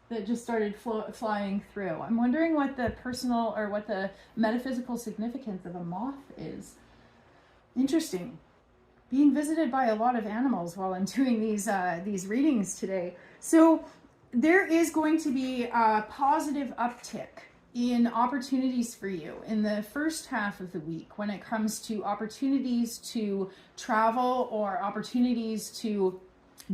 that just started flying through. I'm wondering what the personal or what the metaphysical significance of a moth is. Interesting. Being visited by a lot of animals while I'm doing these readings today. So there is going to be a positive uptick in opportunities for you in the first half of the week when it comes to opportunities to travel or opportunities to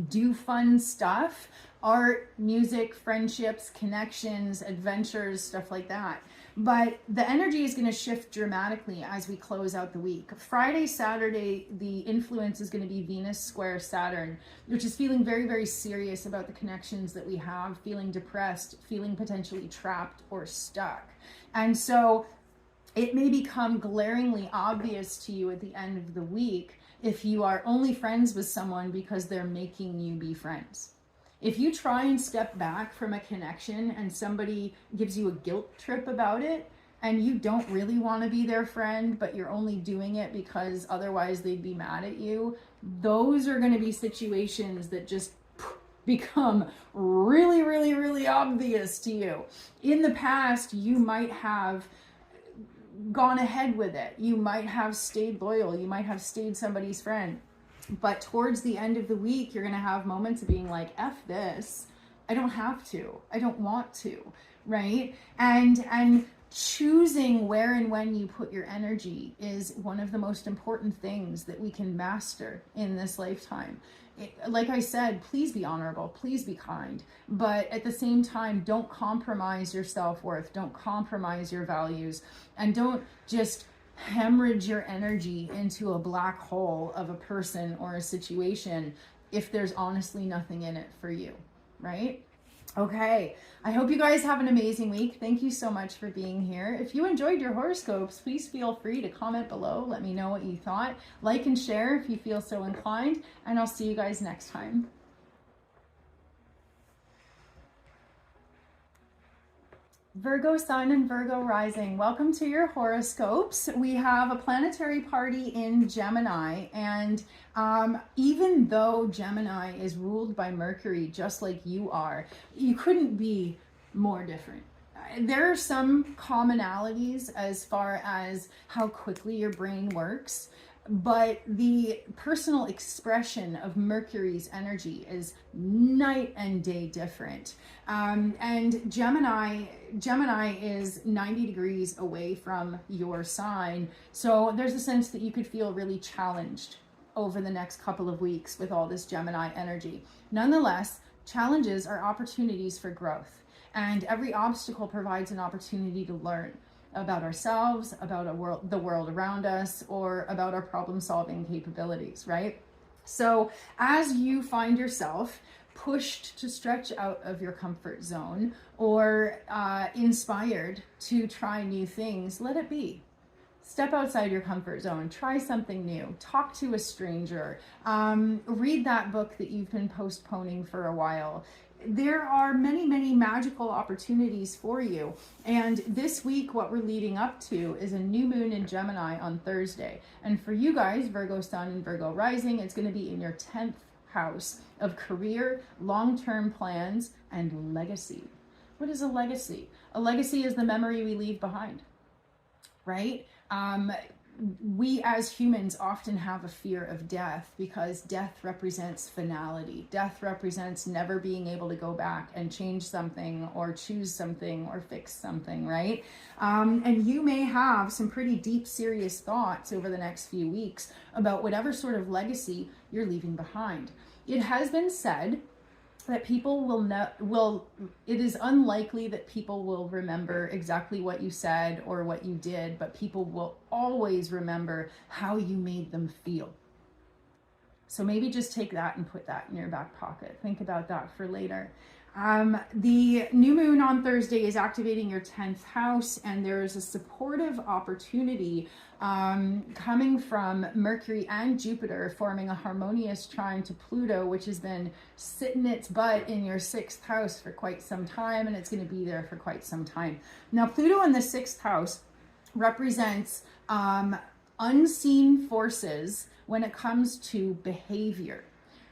do fun stuff, art, music, friendships, connections, adventures, stuff like that. But the energy is going to shift dramatically as we close out the week. Friday, Saturday, the influence is going to be Venus square Saturn, which is feeling very, very serious about the connections that we have, feeling depressed, feeling potentially trapped or stuck. And so it may become glaringly obvious to you at the end of the week if you are only friends with someone because they're making you be friends. If you try and step back from a connection and somebody gives you a guilt trip about it, and you don't really want to be their friend, but you're only doing it because otherwise they'd be mad at you, those are going to be situations that just become really, really, really obvious to you. In the past, you might have gone ahead with it. You might have stayed loyal. You might have stayed somebody's friend. But towards the end of the week, you're going to have moments of being like, F this. I don't have to. I don't want to. Right? And choosing where and when you put your energy is one of the most important things that we can master in this lifetime. Like I said, please be honorable, please be kind, but at the same time, don't compromise your self-worth, don't compromise your values, and don't just hemorrhage your energy into a black hole of a person or a situation if there's honestly nothing in it for you, right? Okay, I hope you guys have an amazing week. Thank you so much for being here. If you enjoyed your horoscopes, please feel free to comment below. Let me know what you thought. Like and share if you feel so inclined, and I'll see you guys next time. Virgo Sun and Virgo Rising, welcome to your horoscopes. We have a planetary party in Gemini, and even though Gemini is ruled by Mercury just like you are, you couldn't be more different. There are some commonalities as far as how quickly your brain works, but the personal expression of Mercury's energy is night and day different. And Gemini is 90 degrees away from your sign. So there's a sense that you could feel really challenged over the next couple of weeks with all this Gemini energy. Nonetheless, challenges are opportunities for growth, and every obstacle provides an opportunity to learn about ourselves, about the world around us, or about our problem-solving capabilities, right? So as you find yourself pushed to stretch out of your comfort zone or inspired to try new things, let it be. Step outside your comfort zone, try something new, talk to a stranger, read that book that you've been postponing for a while. There are many, many magical opportunities for you. And this week, what we're leading up to is a new moon in Gemini on Thursday. And for you guys, Virgo Sun and Virgo Rising, it's going to be in your 10th house of career, long-term plans, and legacy. What is a legacy? A legacy is the memory we leave behind, right? We as humans often have a fear of death because death represents finality. Death represents never being able to go back and change something or choose something or fix something, right? And you may have some pretty deep, serious thoughts over the next few weeks about whatever sort of legacy you're leaving behind. It has been said that people it is unlikely that people will remember exactly what you said or what you did, but people will always remember how you made them feel. So maybe just take that and put that in your back pocket. Think about that for later. The new moon on Thursday is activating your 10th house, and there is a supportive opportunity coming from Mercury and Jupiter forming a harmonious trine to Pluto, which has been sitting its butt in your 6th house for quite some time, and it's going to be there for quite some time. Now, Pluto in the 6th house represents unseen forces when it comes to behavior.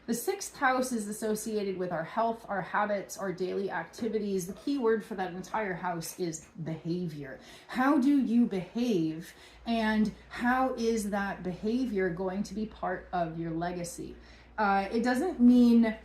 The 6th house is associated with our health, our habits, our daily activities. The key word for that entire house is behavior. How do you behave, and how is that behavior going to be part of your legacy? It doesn't mean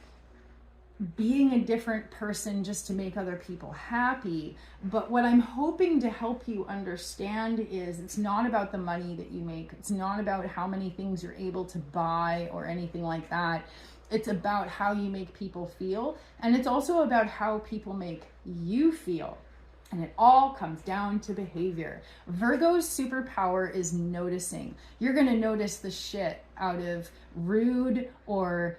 being a different person just to make other people happy, but what I'm hoping to help you understand is it's not about the money that you make. It's not about how many things you're able to buy or anything like that. It's about how you make people feel, and it's also about how people make you feel. And it all comes down to behavior. Virgo's superpower is noticing. You're going to notice the shit out of rude or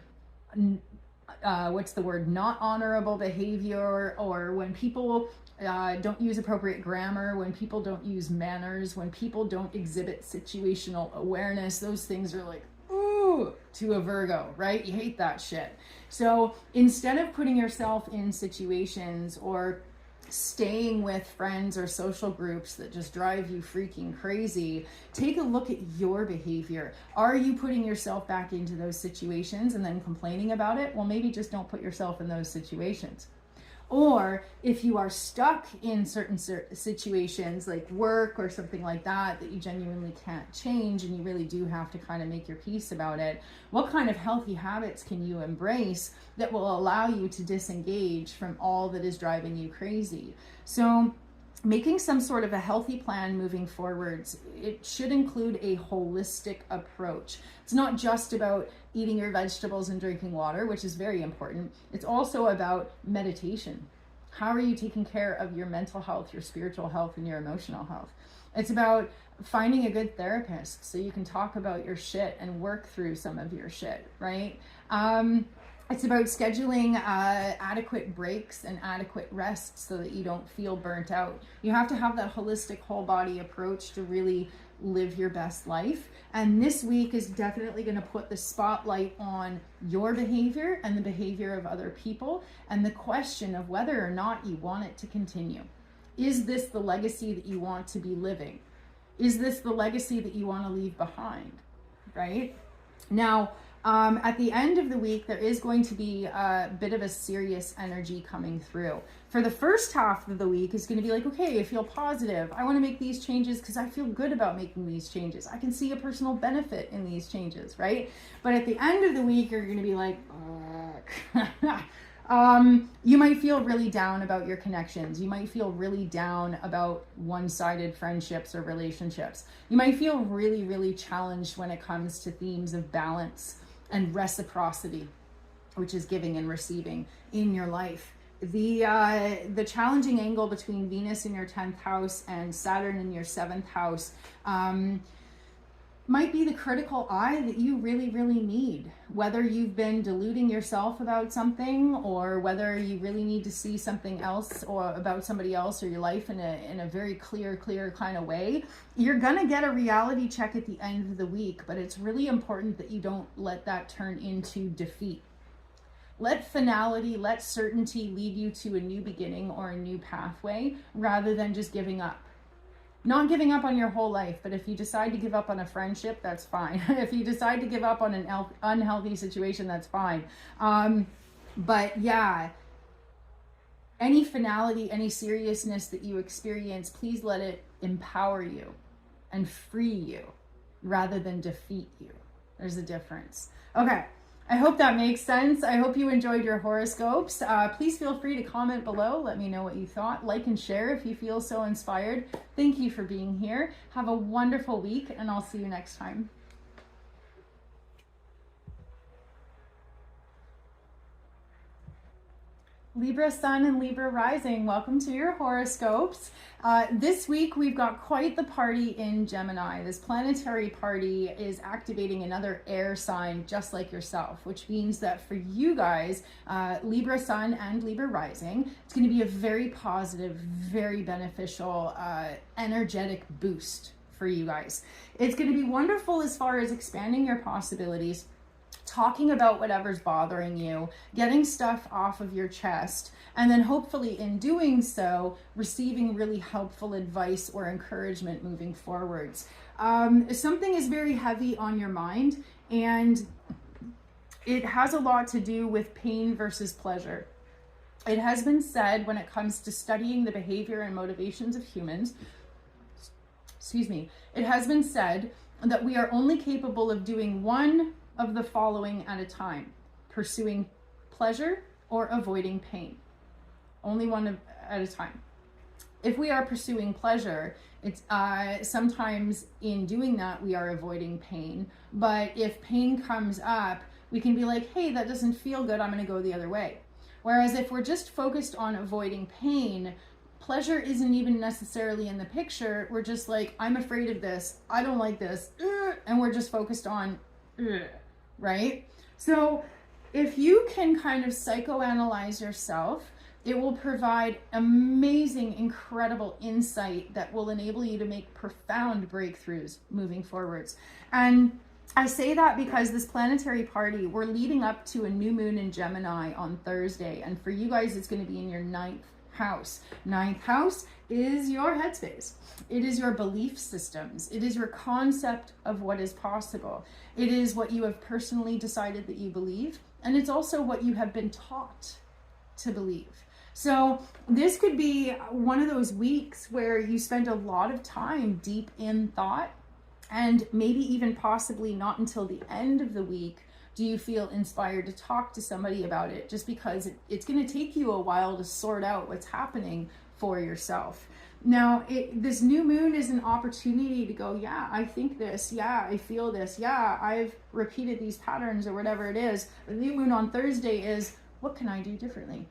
not honorable behavior, or when people don't use appropriate grammar, when people don't use manners, when people don't exhibit situational awareness. Those things are like, ooh, to a Virgo, right? You hate that shit. So instead of putting yourself in situations or staying with friends or social groups that just drive you freaking crazy, take a look at your behavior. Are you putting yourself back into those situations and then complaining about it? Well, maybe just don't put yourself in those situations. Or if you are stuck in certain situations like work or something like that, that you genuinely can't change and you really do have to kind of make your peace about it, what kind of healthy habits can you embrace that will allow you to disengage from all that is driving you crazy? So making some sort of a healthy plan moving forwards, it should include a holistic approach. It's not just about eating your vegetables and drinking water, which is very important. It's also about meditation. How are you taking care of your mental health, your spiritual health, and your emotional health? It's about finding a good therapist so you can talk about your shit and work through some of your shit, right? It's about scheduling adequate breaks and adequate rest so that you don't feel burnt out. You have to have that holistic whole body approach to really live your best life. And this week is definitely going to put the spotlight on your behavior and the behavior of other people and the question of whether or not you want it to continue. Is this the legacy that you want to be living? Is this the legacy that you want to leave behind, right? Now, at the end of the week, there is going to be a bit of a serious energy coming through. For the first half of the week is going to be like, okay, I feel positive. I want to make these changes because I feel good about making these changes. I can see a personal benefit in these changes, right? But at the end of the week, you're going to be like, you might feel really down about your connections. You might feel really down about one-sided friendships or relationships. You might feel really, really challenged when it comes to themes of balance and reciprocity, which is giving and receiving in your life. The challenging angle between Venus in your 10th house and Saturn in your 7th house might be the critical eye that you really, really need. Whether you've been deluding yourself about something or whether you really need to see something else or about somebody else or your life in a very clear kind of way, you're gonna get a reality check at the end of the week, but it's really important that you don't let that turn into defeat. Let finality, let certainty lead you to a new beginning or a new pathway rather than just giving up. Not giving up on your whole life, but if you decide to give up on a friendship, that's fine. If you decide to give up on an unhealthy situation, that's fine. But yeah, any finality, any seriousness that you experience, please let it empower you and free you rather than defeat you. There's a difference. Okay. I hope that makes sense. I hope you enjoyed your horoscopes. Please feel free to comment below. Let me know what you thought. Like and share if you feel so inspired. Thank you for being here. Have a wonderful week, and I'll see you next time. Libra Sun and Libra Rising, welcome to your horoscopes. This week we've got quite the party in Gemini. This planetary party is activating another air sign just like yourself, which means that for you guys, Libra Sun and Libra Rising, it's going to be a very positive, very beneficial, energetic boost for you guys. It's going to be wonderful as far as expanding your possibilities, talking about whatever's bothering you, getting stuff off of your chest, and then hopefully in doing so, receiving really helpful advice or encouragement moving forwards. Something is very heavy on your mind, and it has a lot to do with pain versus pleasure. It has been said when it comes to studying the behavior and motivations of humans, it has been said that we are only capable of doing one of the following at a time: pursuing pleasure or avoiding pain. Only one at a time. If we are pursuing pleasure, it's sometimes in doing that we are avoiding pain. But if pain comes up, we can be like, hey, that doesn't feel good, I'm going to go the other way. Whereas if we're just focused on avoiding pain, pleasure isn't even necessarily in the picture. We're just like, I'm afraid of this, I don't like this, and we're just focused on right? So if you can kind of psychoanalyze yourself, it will provide amazing, incredible insight that will enable you to make profound breakthroughs moving forwards. And I say that because this planetary party, we're leading up to a new moon in Gemini on Thursday. And for you guys, it's going to be in your 9th house. Ninth house is your headspace. It is your belief systems. It is your concept of what is possible. It is what you have personally decided that you believe. And it's also what you have been taught to believe. So this could be one of those weeks where you spend a lot of time deep in thought, and maybe even possibly not until the end of the week do you feel inspired to talk to somebody about it, just because it's going to take you a while to sort out what's happening for yourself. Now, this new moon is an opportunity to go, yeah, I think this. Yeah, I feel this. Yeah, I've repeated these patterns or whatever it is. The new moon on Thursday is, what can I do differently?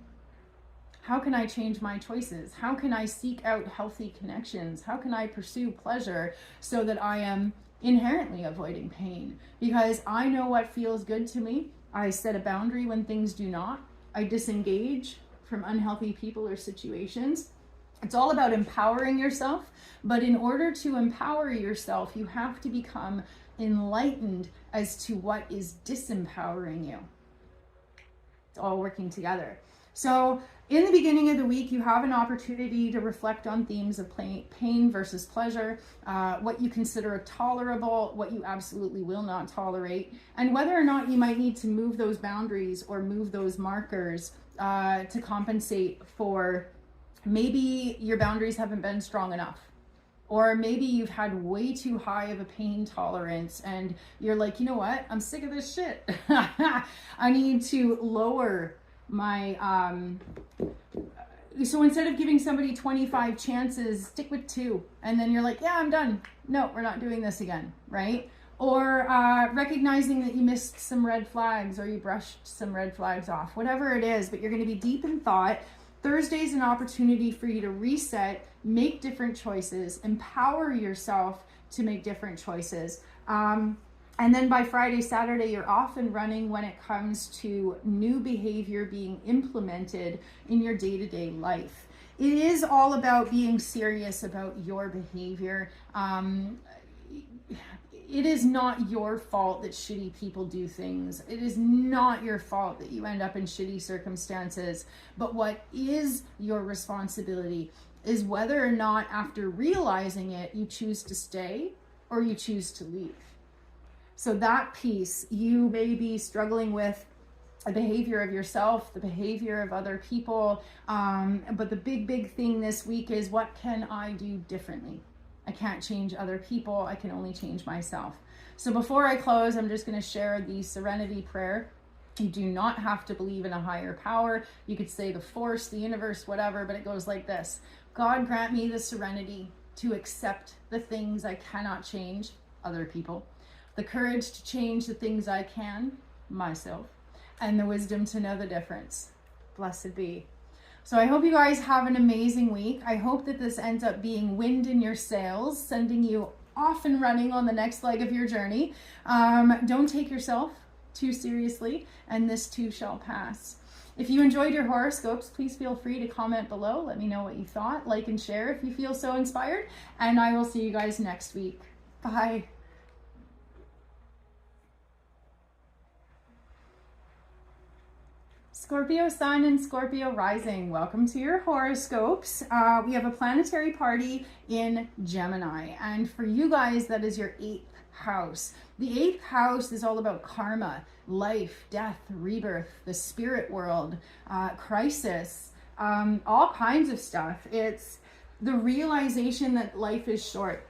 How can I change my choices? How can I seek out healthy connections? How can I pursue pleasure so that I am inherently avoiding pain? Because I know what feels good to me. I set a boundary when things do not. I disengage from unhealthy people or situations. It's all about empowering yourself. But in order to empower yourself, you have to become enlightened as to what is disempowering you. It's all working together. So in the beginning of the week, you have an opportunity to reflect on themes of pain versus pleasure, what you consider tolerable, what you absolutely will not tolerate, and whether or not you might need to move those boundaries or move those markers to compensate for maybe your boundaries haven't been strong enough. Or maybe you've had way too high of a pain tolerance and you're like, you know what? I'm sick of this shit. I need to lower my so instead of giving somebody 25 chances, stick with 2, and then you're like, yeah, I'm done. No, we're not doing this again, right? Or recognizing that you missed some red flags or you brushed some red flags off, whatever it is, but you're going to be deep in thought. Thursday is an opportunity for you to reset, make different choices, empower yourself to make different choices. And then by Friday, Saturday, you're off and running when it comes to new behavior being implemented in your day-to-day life. It is all about being serious about your behavior. It is not your fault that shitty people do things. It is not your fault that you end up in shitty circumstances. But what is your responsibility is whether or not after realizing it, you choose to stay or you choose to leave. So that piece, you may be struggling with a behavior of yourself, the behavior of other people. But the big thing this week is, what can I do differently? I can't change other people. I can only change myself. So before I close, I'm just going to share the serenity prayer. You do not have to believe in a higher power. You could say the force, the universe, whatever, but it goes like this. God, grant me the serenity to accept the things I cannot change, other people, the courage to change the things I can, myself, and the wisdom to know the difference. Blessed be. So I hope you guys have an amazing week. I hope that this ends up being wind in your sails, sending you off and running on the next leg of your journey. Don't take yourself too seriously, and this too shall pass. If you enjoyed your horoscopes, please feel free to comment below. Let me know what you thought. Like and share if you feel so inspired, and I will see you guys next week. Bye. Scorpio Sun and Scorpio Rising, welcome to your horoscopes. We have a planetary party in Gemini, and for you guys, that is your 8th house. The 8th house is all about karma, life, death, rebirth, the spirit world, crisis, all kinds of stuff. It's the realization that life is short.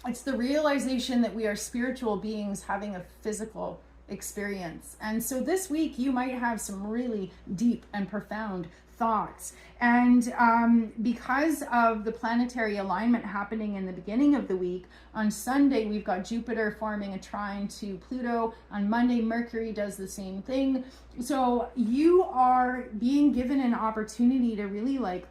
It's the realization that we are spiritual beings having a physical experience. And so this week you might have some really deep and profound thoughts. And because of the planetary alignment happening in the beginning of the week, on Sunday we've got Jupiter forming a trine to Pluto. On Monday, Mercury does the same thing. So you are being given an opportunity to really like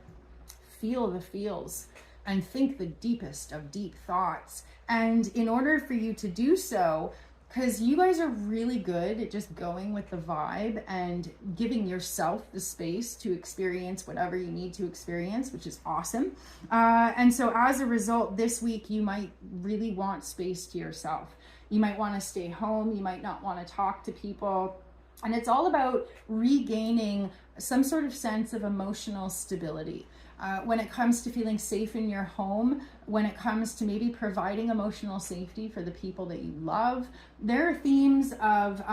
feel the feels and think the deepest of deep thoughts. And in order for you to do so, because you guys are really good at just going with the vibe and giving yourself the space to experience whatever you need to experience, which is awesome. And so as a result, this week, you might really want space to yourself. You might want to stay home. You might not want to talk to people. And it's all about regaining some sort of sense of emotional stability. when it comes to feeling safe in your home, when it comes to maybe providing emotional safety for the people that you love. There are themes of,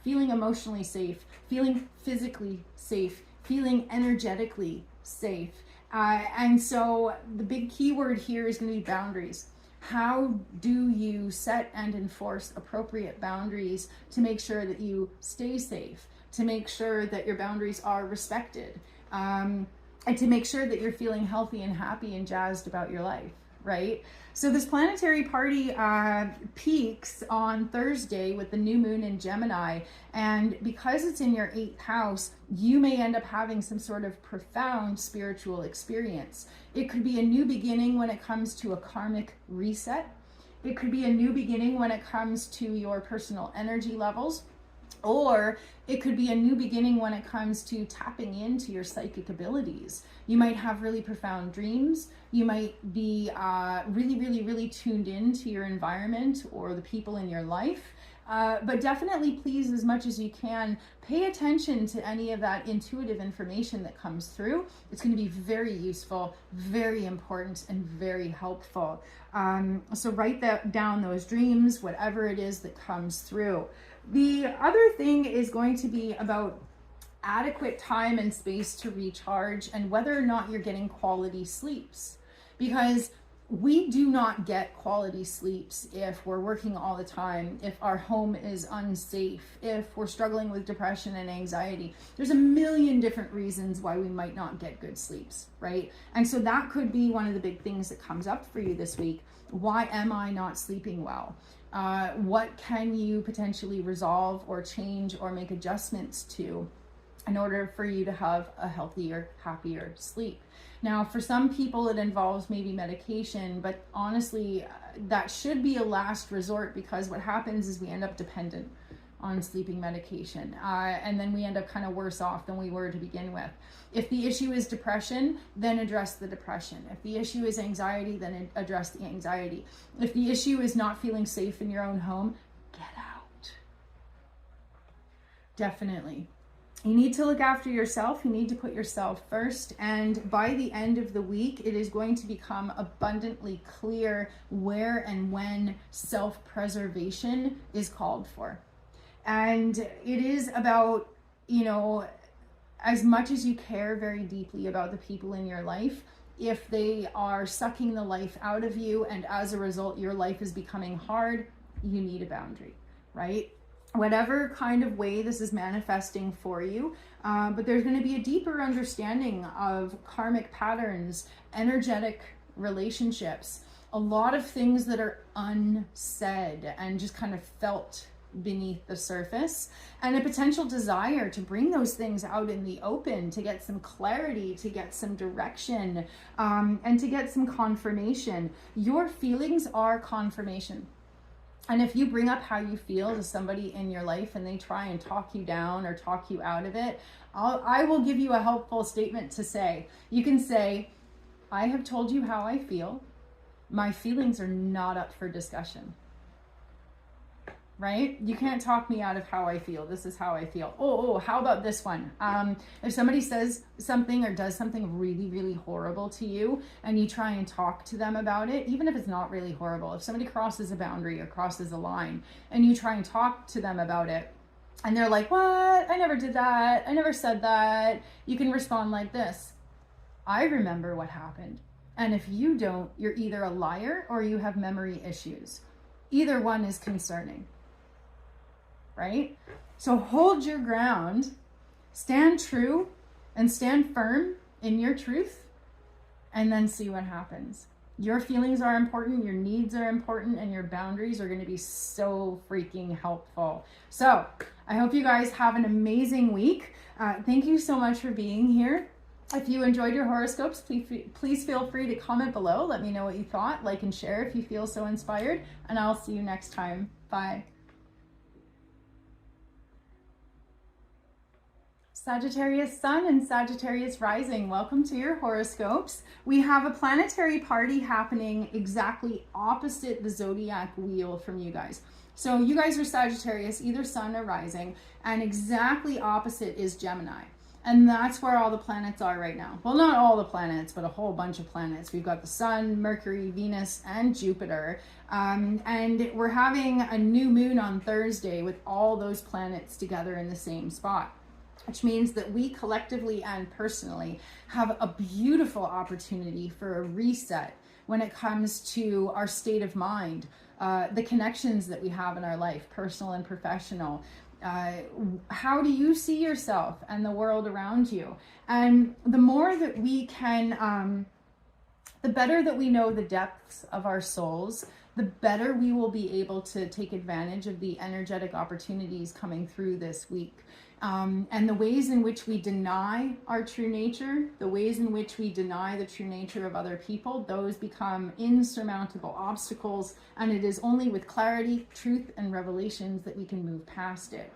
feeling emotionally safe, feeling physically safe, feeling energetically safe. And so the big key word here is going to be boundaries. How do you set and enforce appropriate boundaries to make sure that you stay safe, to make sure that your boundaries are respected, and to make sure that you're feeling healthy and happy and jazzed about your life, right? So this planetary party peaks on Thursday with the new moon in Gemini, and because it's in your 8th house, you may end up having some sort of profound spiritual experience. It could be a new beginning when it comes to a karmic reset. It could be a new beginning when it comes to your personal energy levels. Or it could be a new beginning when it comes to tapping into your psychic abilities. You might have really profound dreams. You might be really tuned into your environment or the people in your life. But definitely, please, as much as you can, pay attention to any of that intuitive information that comes through. It's going to be very useful, very important, and very helpful. So write down those dreams, whatever it is that comes through. The other thing is going to be about adequate time and space to recharge and whether or not you're getting quality sleeps. Because we do not get quality sleeps if we're working all the time, if our home is unsafe, if we're struggling with depression and anxiety. There's a million different reasons why we might not get good sleeps, right? And so that could be one of the big things that comes up for you this week. Why am I not sleeping well? What can you potentially resolve or change or make adjustments to in order for you to have a healthier, happier sleep? Now, for some people, it involves maybe medication, but honestly, that should be a last resort, because what happens is we end up dependent on sleeping medication, and then we end up kind of worse off than we were to begin with. If the issue is depression, then address the depression. If the issue is anxiety, then address the anxiety. If the issue is not feeling safe in your own home, get out. Definitely. You need to look after yourself. You need to put yourself first. And by the end of the week, it is going to become abundantly clear where and when self-preservation is called for. And it is about, as much as you care very deeply about the people in your life, if they are sucking the life out of you and as a result your life is becoming hard, you need a boundary, right? Whatever kind of way this is manifesting for you, but there's going to be a deeper understanding of karmic patterns, energetic relationships, a lot of things that are unsaid and just kind of felt beneath the surface, and a potential desire to bring those things out in the open, to get some clarity, to get some direction, and to get some confirmation. Your feelings are confirmation. And if you bring up how you feel to somebody in your life and they try and talk you down or talk you out of it, I will give you a helpful statement to say. You can say, I have told you how I feel. My feelings are not up for discussion. Right? You can't talk me out of how I feel. This is how I feel. Oh, how about this one? If somebody says something or does something really horrible to you and you try and talk to them about it, even if it's not really horrible, if somebody crosses a boundary or crosses a line and you try and talk to them about it and they're like, what? I never did that. I never said that. You can respond like this. I remember what happened. And if you don't, you're either a liar or you have memory issues. Either one is concerning. Right? So hold your ground, stand true, and stand firm in your truth, and then see what happens. Your feelings are important, your needs are important, and your boundaries are going to be so freaking helpful. So I hope you guys have an amazing week. Thank you so much for being here. If you enjoyed your horoscopes, please feel free to comment below. Let me know what you thought. Like and share if you feel so inspired, and I'll see you next time. Bye. Sagittarius Sun and Sagittarius Rising, welcome to your horoscopes. We have a planetary party happening exactly opposite the zodiac wheel from you guys. So you guys are Sagittarius, either Sun or Rising, and exactly opposite is Gemini. And that's where all the planets are right now. Well, not all the planets, but a whole bunch of planets. We've got the Sun, Mercury, Venus, and Jupiter. And we're having a new moon on Thursday with all those planets together in the same spot, which means that we collectively and personally have a beautiful opportunity for a reset when it comes to our state of mind, the connections that we have in our life, personal and professional. How do you see yourself and the world around you? And the more that we can, the better that we know the depths of our souls, the better we will be able to take advantage of the energetic opportunities coming through this week. And the ways in which we deny our true nature, the ways in which we deny the true nature of other people, those become insurmountable obstacles. And it is only with clarity, truth, and revelations that we can move past it.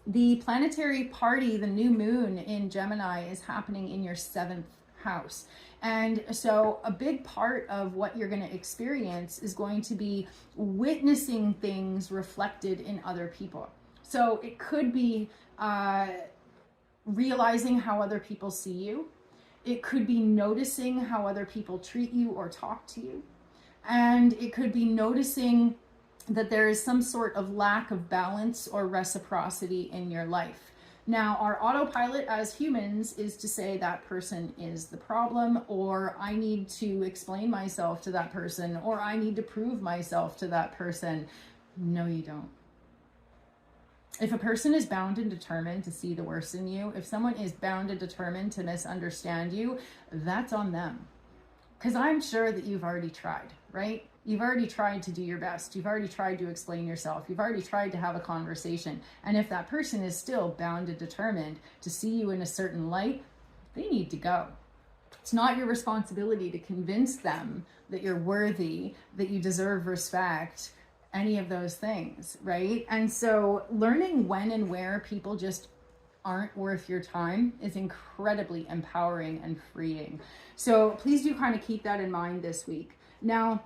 The planetary party, the new moon in Gemini, is happening in your 7th house. And so a big part of what you're going to experience is going to be witnessing things reflected in other people. So it could be realizing how other people see you. It could be noticing how other people treat you or talk to you. And it could be noticing that there is some sort of lack of balance or reciprocity in your life. Now, our autopilot as humans is to say that person is the problem, or I need to explain myself to that person, or I need to prove myself to that person. No, you don't. If a person is bound and determined to see the worst in you, if someone is bound and determined to misunderstand you, that's on them. Because I'm sure that you've already tried, right? You've already tried to do your best. You've already tried to explain yourself. You've already tried to have a conversation. And if that person is still bound and determined to see you in a certain light, they need to go. It's not your responsibility to convince them that you're worthy, that you deserve respect, any of those things, right? And so learning when and where people just aren't worth your time is incredibly empowering and freeing. So please do kind of keep that in mind this week. Now,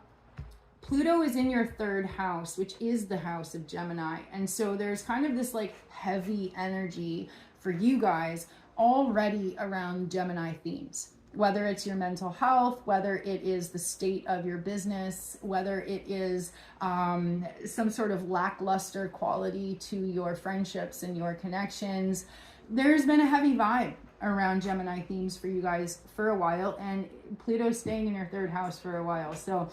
Pluto is in your 3rd house, which is the house of Gemini. And so there's kind of this like heavy energy for you guys already around Gemini themes. Whether it's your mental health, whether it is the state of your business, whether it is some sort of lackluster quality to your friendships and your connections, there's been a heavy vibe around Gemini themes for you guys for a while, and Pluto's staying in your 3rd house for a while. So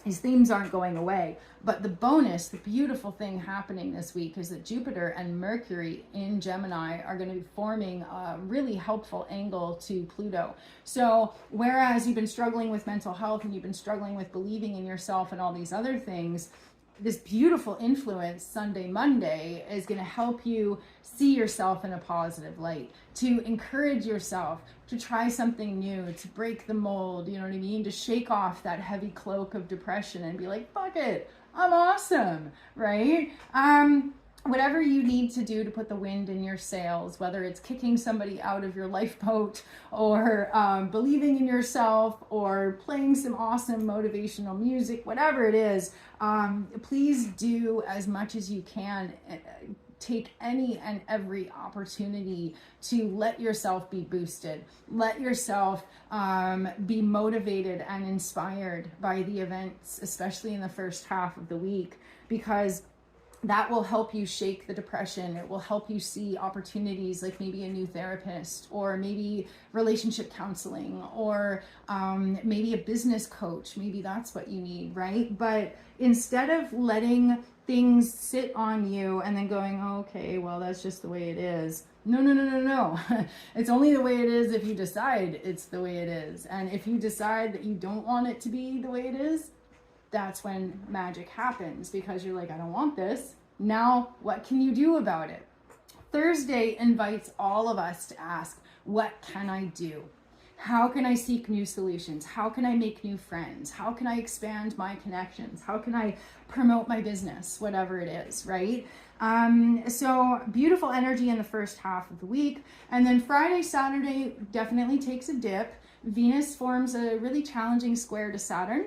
these themes aren't going away. But the bonus, the beautiful thing happening this week is that Jupiter and Mercury in Gemini are going to be forming a really helpful angle to Pluto. So whereas you've been struggling with mental health and you've been struggling with believing in yourself and all these other things, this beautiful influence Sunday, Monday is going to help you see yourself in a positive light, to encourage yourself to try something new, to break the mold, you know what I mean? To shake off that heavy cloak of depression and be like, fuck it, I'm awesome, right? Whatever you need to do to put the wind in your sails, whether it's kicking somebody out of your lifeboat or believing in yourself or playing some awesome motivational music, whatever it is, please do as much as you can. Take any and every opportunity to let yourself be boosted. Let yourself be motivated and inspired by the events, especially in the first half of the week, because that will help you shake the depression. It will help you see opportunities like maybe a new therapist, or maybe relationship counseling, or maybe a business coach. Maybe that's what you need, right? But instead of letting things sit on you and then going, oh, okay, well, that's just the way it is. No. It's only the way it is if you decide it's the way it is. And if you decide that you don't want it to be the way it is, that's when magic happens, because you're like, I don't want this. Now, what can you do about it? Thursday invites all of us to ask, what can I do? How can I seek new solutions? How can I make new friends? How can I expand my connections? How can I promote my business? Whatever it is, right? So beautiful energy in the first half of the week. And then Friday, Saturday definitely takes a dip. Venus forms a really challenging square to Saturn,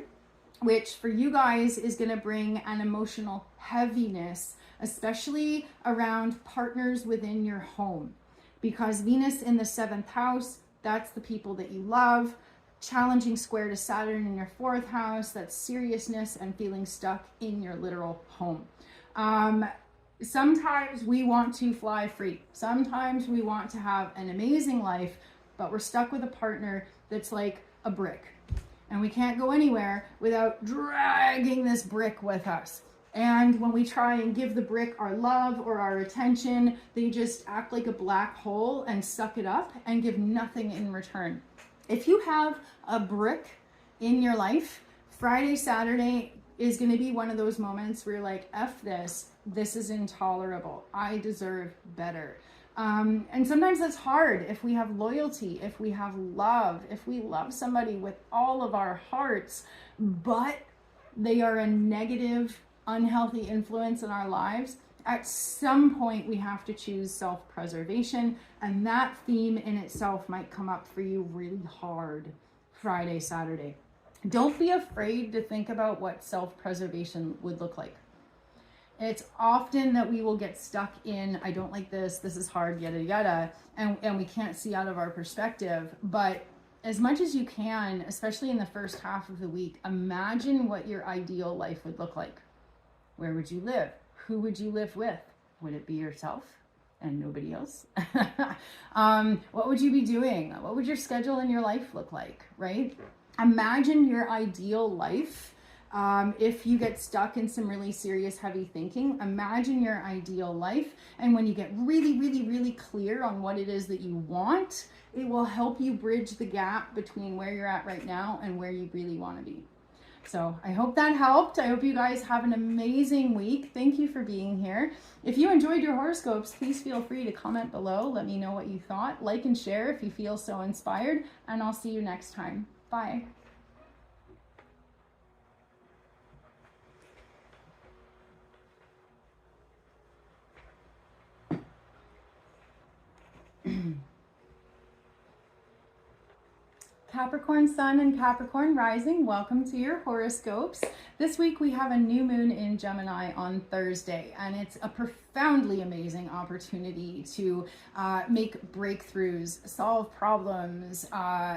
which for you guys is going to bring an emotional heaviness, especially around partners within your home. because Venus in the 7th house, that's the people that you love. Challenging square to Saturn in your 4th house, that's seriousness and feeling stuck in your literal home. Sometimes we want to fly free. Sometimes we want to have an amazing life, but we're stuck with a partner that's like a brick. And we can't go anywhere without dragging this brick with us. And when we try and give the brick our love or our attention, they just act like a black hole and suck it up and give nothing in return. If you have a brick in your life, Friday, Saturday is going to be one of those moments where you're like, F this is intolerable. I deserve better. And sometimes that's hard if we have loyalty, if we have love, if we love somebody with all of our hearts, but they are a negative, unhealthy influence in our lives. At some point, we have to choose self-preservation, and that theme in itself might come up for you really hard Friday, Saturday. Don't be afraid to think about what self-preservation would look like. It's often that we will get stuck in, I don't like this is hard, yada, yada, and we can't see out of our perspective. But as much as you can, especially in the first half of the week, imagine what your ideal life would look like. Where would you live? Who would you live with? Would it be yourself and nobody else? What would you be doing? What would your schedule and your life look like, right? Imagine your ideal life. If you get stuck in some really serious, heavy thinking, imagine your ideal life. And when you get really, really, really clear on what it is that you want, it will help you bridge the gap between where you're at right now and where you really want to be. So I hope that helped. I hope you guys have an amazing week. Thank you for being here. If you enjoyed your horoscopes, please feel free to comment below. Let me know what you thought. Like and share if you feel so inspired. And I'll see you next time. Bye. Capricorn Sun and Capricorn Rising, welcome to your horoscopes. This week we have a new moon in Gemini on Thursday, and it's a profoundly amazing opportunity to make breakthroughs, solve problems,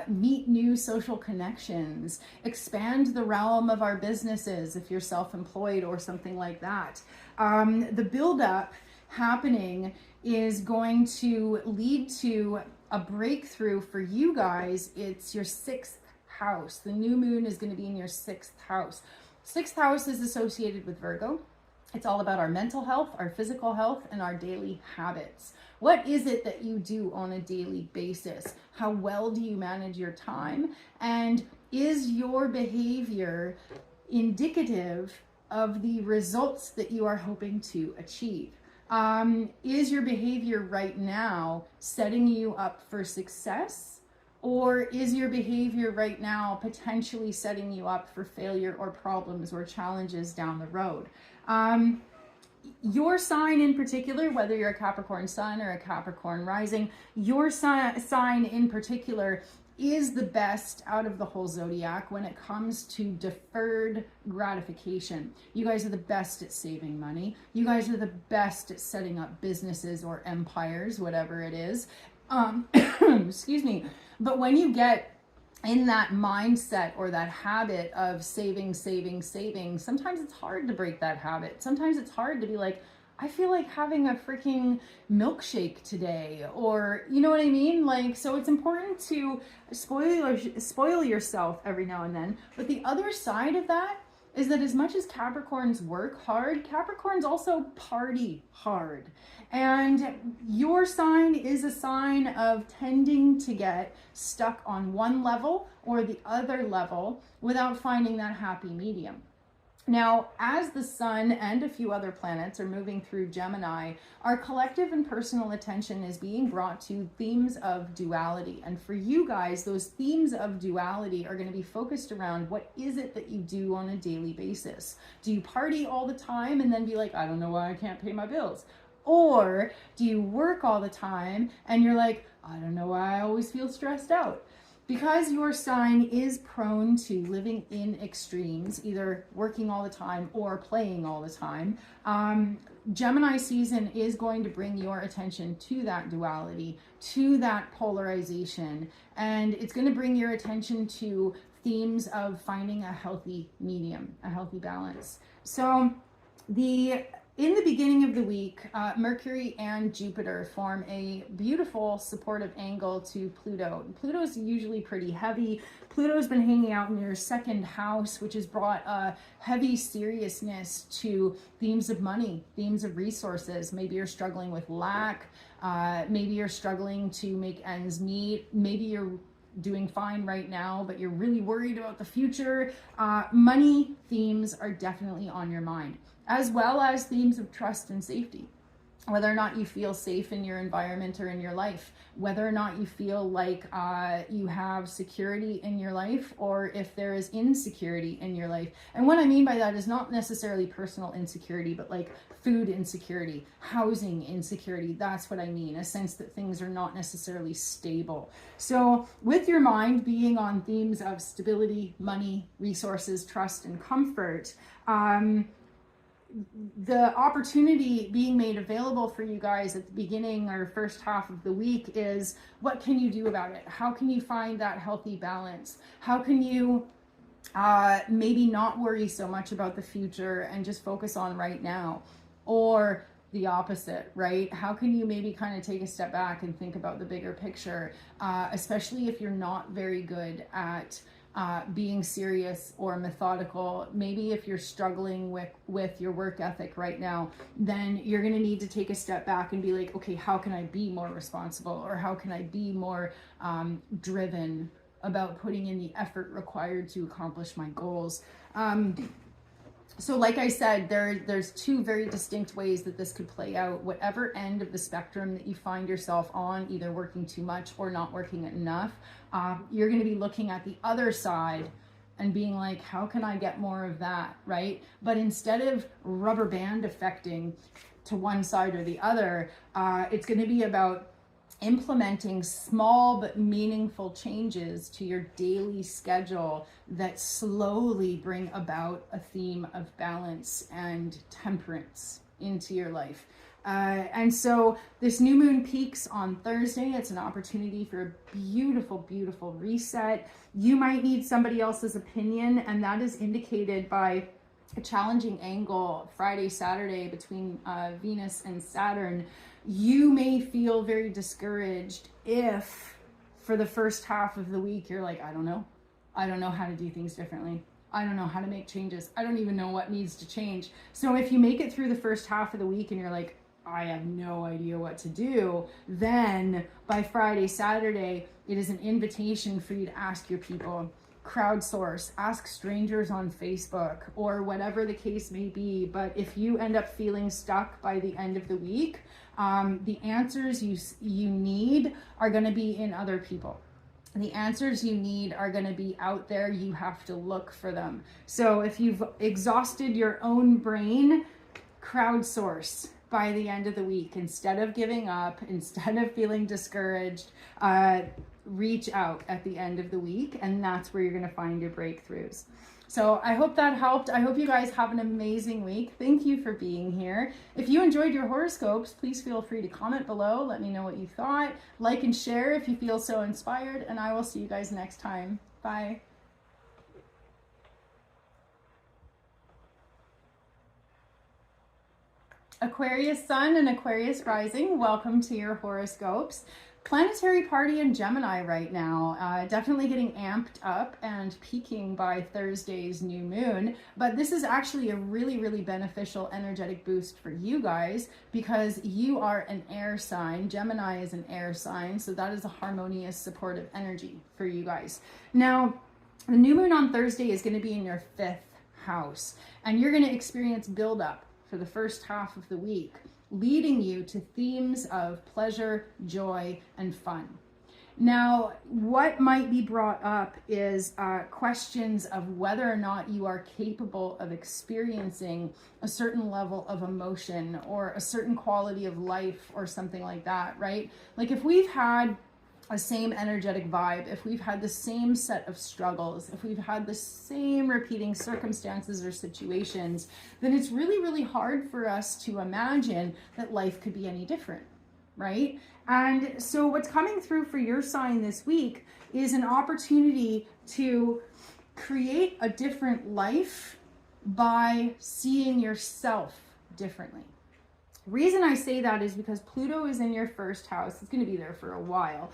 meet new social connections, expand the realm of our businesses if you're self-employed or something like that. The buildup happening is going to lead to a breakthrough for you guys. It's your 6th house. The new moon is going to be in your 6th house. 6th house is associated with Virgo. It's all about our mental health, our physical health, and our daily habits. What is it that you do on a daily basis? How well do you manage your time? And is your behavior indicative of the results that you are hoping to achieve? Is your behavior right now setting you up for success? Or is your behavior right now potentially setting you up for failure or problems or challenges down the road? Your sign in particular, whether you're a Capricorn Sun or a Capricorn Rising, your sign in particular is the best out of the whole zodiac when it comes to deferred gratification. You guys are the best at saving money. You guys are the best at setting up businesses or empires, whatever it is. Excuse me. But when you get in that mindset or that habit of saving, sometimes it's hard to break that habit. Sometimes it's hard to be like, I feel like having a freaking milkshake today, or you know what I mean? Like, so it's important to spoil yourself every now and then. But the other side of that is that as much as Capricorns work hard, Capricorns also party hard. And your sign is a sign of tending to get stuck on one level or the other level without finding that happy medium. Now, as the sun and a few other planets are moving through Gemini, our collective and personal attention is being brought to themes of duality. And for you guys, those themes of duality are going to be focused around what is it that you do on a daily basis? Do you party all the time and then be like, I don't know why I can't pay my bills? Or do you work all the time and you're like, I don't know why I always feel stressed out? because your sign is prone to living in extremes, either working all the time or playing all the time, Gemini season is going to bring your attention to that duality, to that polarization, and it's going to bring your attention to themes of finding a healthy medium, a healthy balance. So in the beginning of the week, Mercury and Jupiter form a beautiful supportive angle to Pluto. Pluto's usually pretty heavy. Pluto's been hanging out in your second house, which has brought a heavy seriousness to themes of money, themes of resources. Maybe you're struggling with lack. Maybe you're struggling to make ends meet. Maybe you're doing fine right now, but you're really worried about the future. Money themes are definitely on your mind, as well as themes of trust and safety. Whether or not you feel safe in your environment or in your life, whether or not you feel like you have security in your life, or if there is insecurity in your life. And what I mean by that is not necessarily personal insecurity, but like food insecurity, housing insecurity. That's what I mean, a sense that things are not necessarily stable. So with your mind being on themes of stability, money, resources, trust, and comfort, the opportunity being made available for you guys at the beginning or first half of the week is, what can you do about it? How can you find that healthy balance? How can you maybe not worry so much about the future and just focus on right now? Or the opposite, right? How can you maybe kind of take a step back and think about the bigger picture, especially if you're not very good at being serious or methodical. Maybe if you're struggling with your work ethic right now, then you're going to need to take a step back and be like, okay, how can I be more responsible? Or how can I be more driven about putting in the effort required to accomplish my goals? So like I said, there's two very distinct ways that this could play out. Whatever end of the spectrum that you find yourself on, either working too much or not working enough, you're going to be looking at the other side and being like, how can I get more of that, right? But instead of rubber band affecting to one side or the other, it's going to be about implementing small but meaningful changes to your daily schedule that slowly bring about a theme of balance and temperance into your life. And so this new moon peaks on Thursday. It's an opportunity for a beautiful, beautiful reset. You might need somebody else's opinion, and that is indicated by a challenging angle Friday, Saturday between Venus and Saturn. You may feel very discouraged if for the first half of the week you're like, I don't know how to do things differently. I don't know how to make changes. I don't even know what needs to change. So if you make it through the first half of the week and you're like, I have no idea what to do, then by Friday, Saturday, it is an invitation for you to ask your people, crowdsource, ask strangers on Facebook, or whatever the case may be. But if you end up feeling stuck by the end of the week, the answers you need are going to be in other people. The answers you need are going to be out there. You have to look for them. So if you've exhausted your own brain, crowdsource by the end of the week. Instead of giving up, instead of feeling discouraged, reach out at the end of the week, and that's where you're going to find your breakthroughs. So I hope that helped. I hope you guys have an amazing week. Thank you for being here. If you enjoyed your horoscopes, please feel free to comment below. Let me know what you thought. Like and share if you feel so inspired, and I will see you guys next time. Bye. Aquarius Sun and Aquarius Rising, welcome to your horoscopes. Planetary party in Gemini right now, definitely getting amped up and peaking by Thursday's new moon. But this is actually a really, really beneficial energetic boost for you guys because you are an air sign. Gemini is an air sign, so that is a harmonious, supportive energy for you guys. Now, the new moon on Thursday is going to be in your 5th house, and you're going to experience buildup for the first half of the week, leading you to themes of pleasure, joy, and fun. Now, what might be brought up is questions of whether or not you are capable of experiencing a certain level of emotion or a certain quality of life or something like that, right? Like if we've had a same energetic vibe, if we've had the same set of struggles, if we've had the same repeating circumstances or situations, then it's really, really hard for us to imagine that life could be any different, right? And so what's coming through for your sign this week is an opportunity to create a different life by seeing yourself differently. Reason I say that is because Pluto is in your first house. It's going to be there for a while,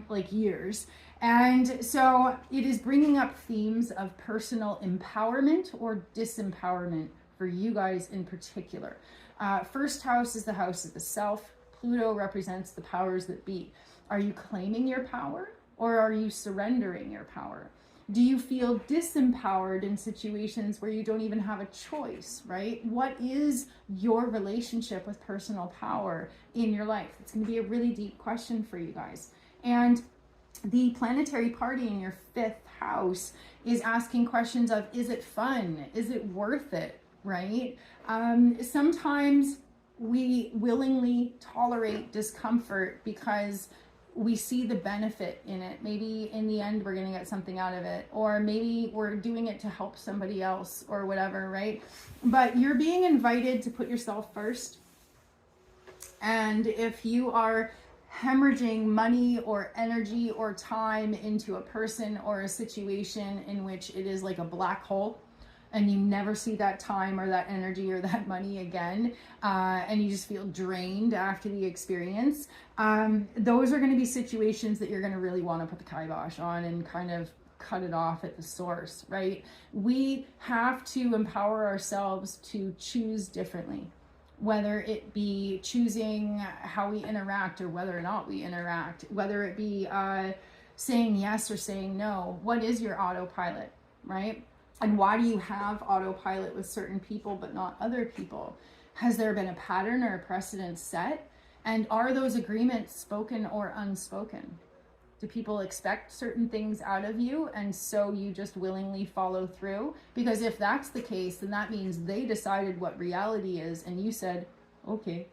like years. And so it is bringing up themes of personal empowerment or disempowerment for you guys in particular. First house is the house of the self. Pluto represents the powers that be. Are you claiming your power or are you surrendering your power? Do you feel disempowered in situations where you don't even have a choice, right? What is your relationship with personal power in your life? It's going to be a really deep question for you guys. And the planetary party in your fifth house is asking questions of, is it fun? Is it worth it, right? Sometimes we willingly tolerate discomfort because we see the benefit in it. Maybe in the end, we're going to get something out of it, or maybe we're doing it to help somebody else or whatever, right? But you're being invited to put yourself first. And if you are hemorrhaging money or energy or time into a person or a situation in which it is like a black hole, and you never see that time or that energy or that money again, and you just feel drained after the experience, those are going to be situations that you're going to really want to put the kibosh on and kind of cut it off at the source, right? We have to empower ourselves to choose differently, whether it be choosing how we interact or whether or not we interact, whether it be saying yes or saying no. What is your autopilot, right? And why do you have autopilot with certain people but not other people? Has there been a pattern or a precedent set? And are those agreements spoken or unspoken? Do people expect certain things out of you and so you just willingly follow through? Because if that's the case, then that means they decided what reality is and you said, okay.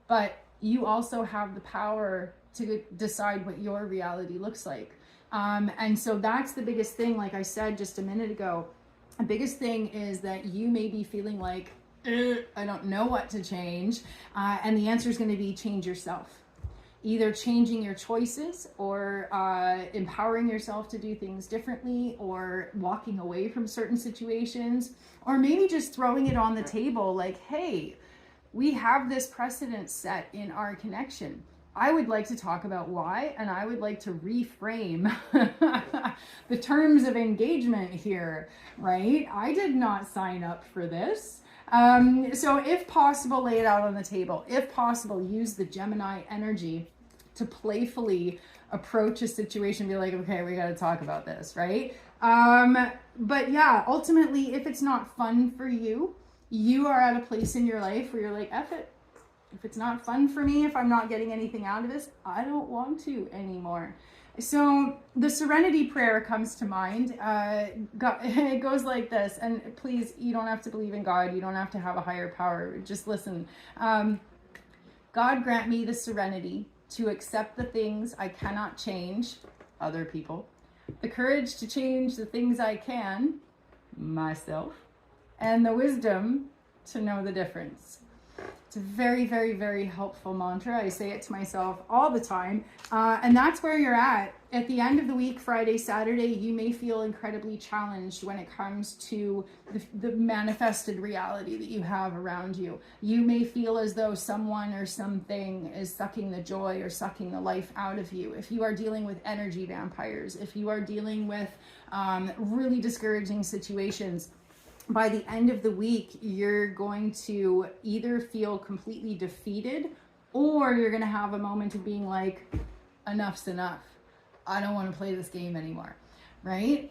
But you also have the power to decide what your reality looks like. And so that's the biggest thing, like I said just a minute ago. The biggest thing is that you may be feeling like, I don't know what to change. And the answer is going to be change yourself. Either changing your choices or empowering yourself to do things differently or walking away from certain situations, or maybe just throwing it on the table like, hey, we have this precedent set in our connection. I would like to talk about why, and I would like to reframe the terms of engagement here, right? I did not sign up for this. So if possible, lay it out on the table. If possible, use the Gemini energy to playfully approach a situation, be like, okay, we got to talk about this, right? But yeah, ultimately, if it's not fun for you, you are at a place in your life where you're like, F it. If it's not fun for me, if I'm not getting anything out of this, I don't want to anymore. So the serenity prayer comes to mind. It goes like this, and please, you don't have to believe in God. You don't have to have a higher power. Just listen. God grant me the serenity to accept the things I cannot change, other people, the courage to change the things I can, myself, and the wisdom to know the difference. It's a very, very, very helpful mantra. I say it to myself all the time. And that's where you're at. At the end of the week, Friday, Saturday, you may feel incredibly challenged when it comes to the manifested reality that you have around you. You may feel as though someone or something is sucking the joy or sucking the life out of you. If you are dealing with energy vampires, if you are dealing with really discouraging situations, by the end of the week, you're going to either feel completely defeated or you're going to have a moment of being like, enough's enough. I don't want to play this game anymore, right?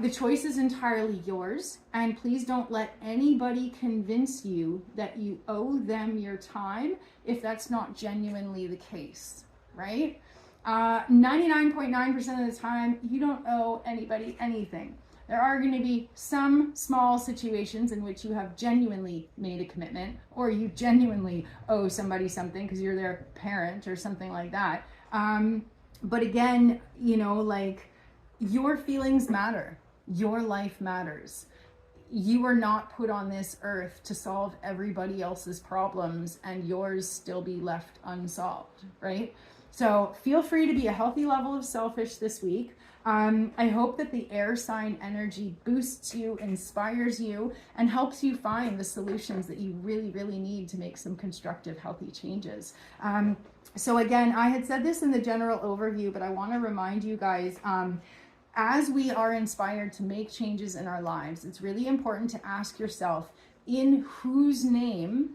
The choice is entirely yours. And please don't let anybody convince you that you owe them your time if that's not genuinely the case, right? 99.9% of the time, you don't owe anybody anything. There are going to be some small situations in which you have genuinely made a commitment or you genuinely owe somebody something because you're their parent or something like that. But again, you know, like, your feelings matter. Your life matters. You are not put on this earth to solve everybody else's problems and yours still be left unsolved, right? So feel free to be a healthy level of selfish this week. I hope that the air sign energy boosts you, inspires you, and helps you find the solutions that you really, really need to make some constructive, healthy changes. So again, I had said this in the general overview, but I want to remind you guys, as we are inspired to make changes in our lives, it's really important to ask yourself, in whose name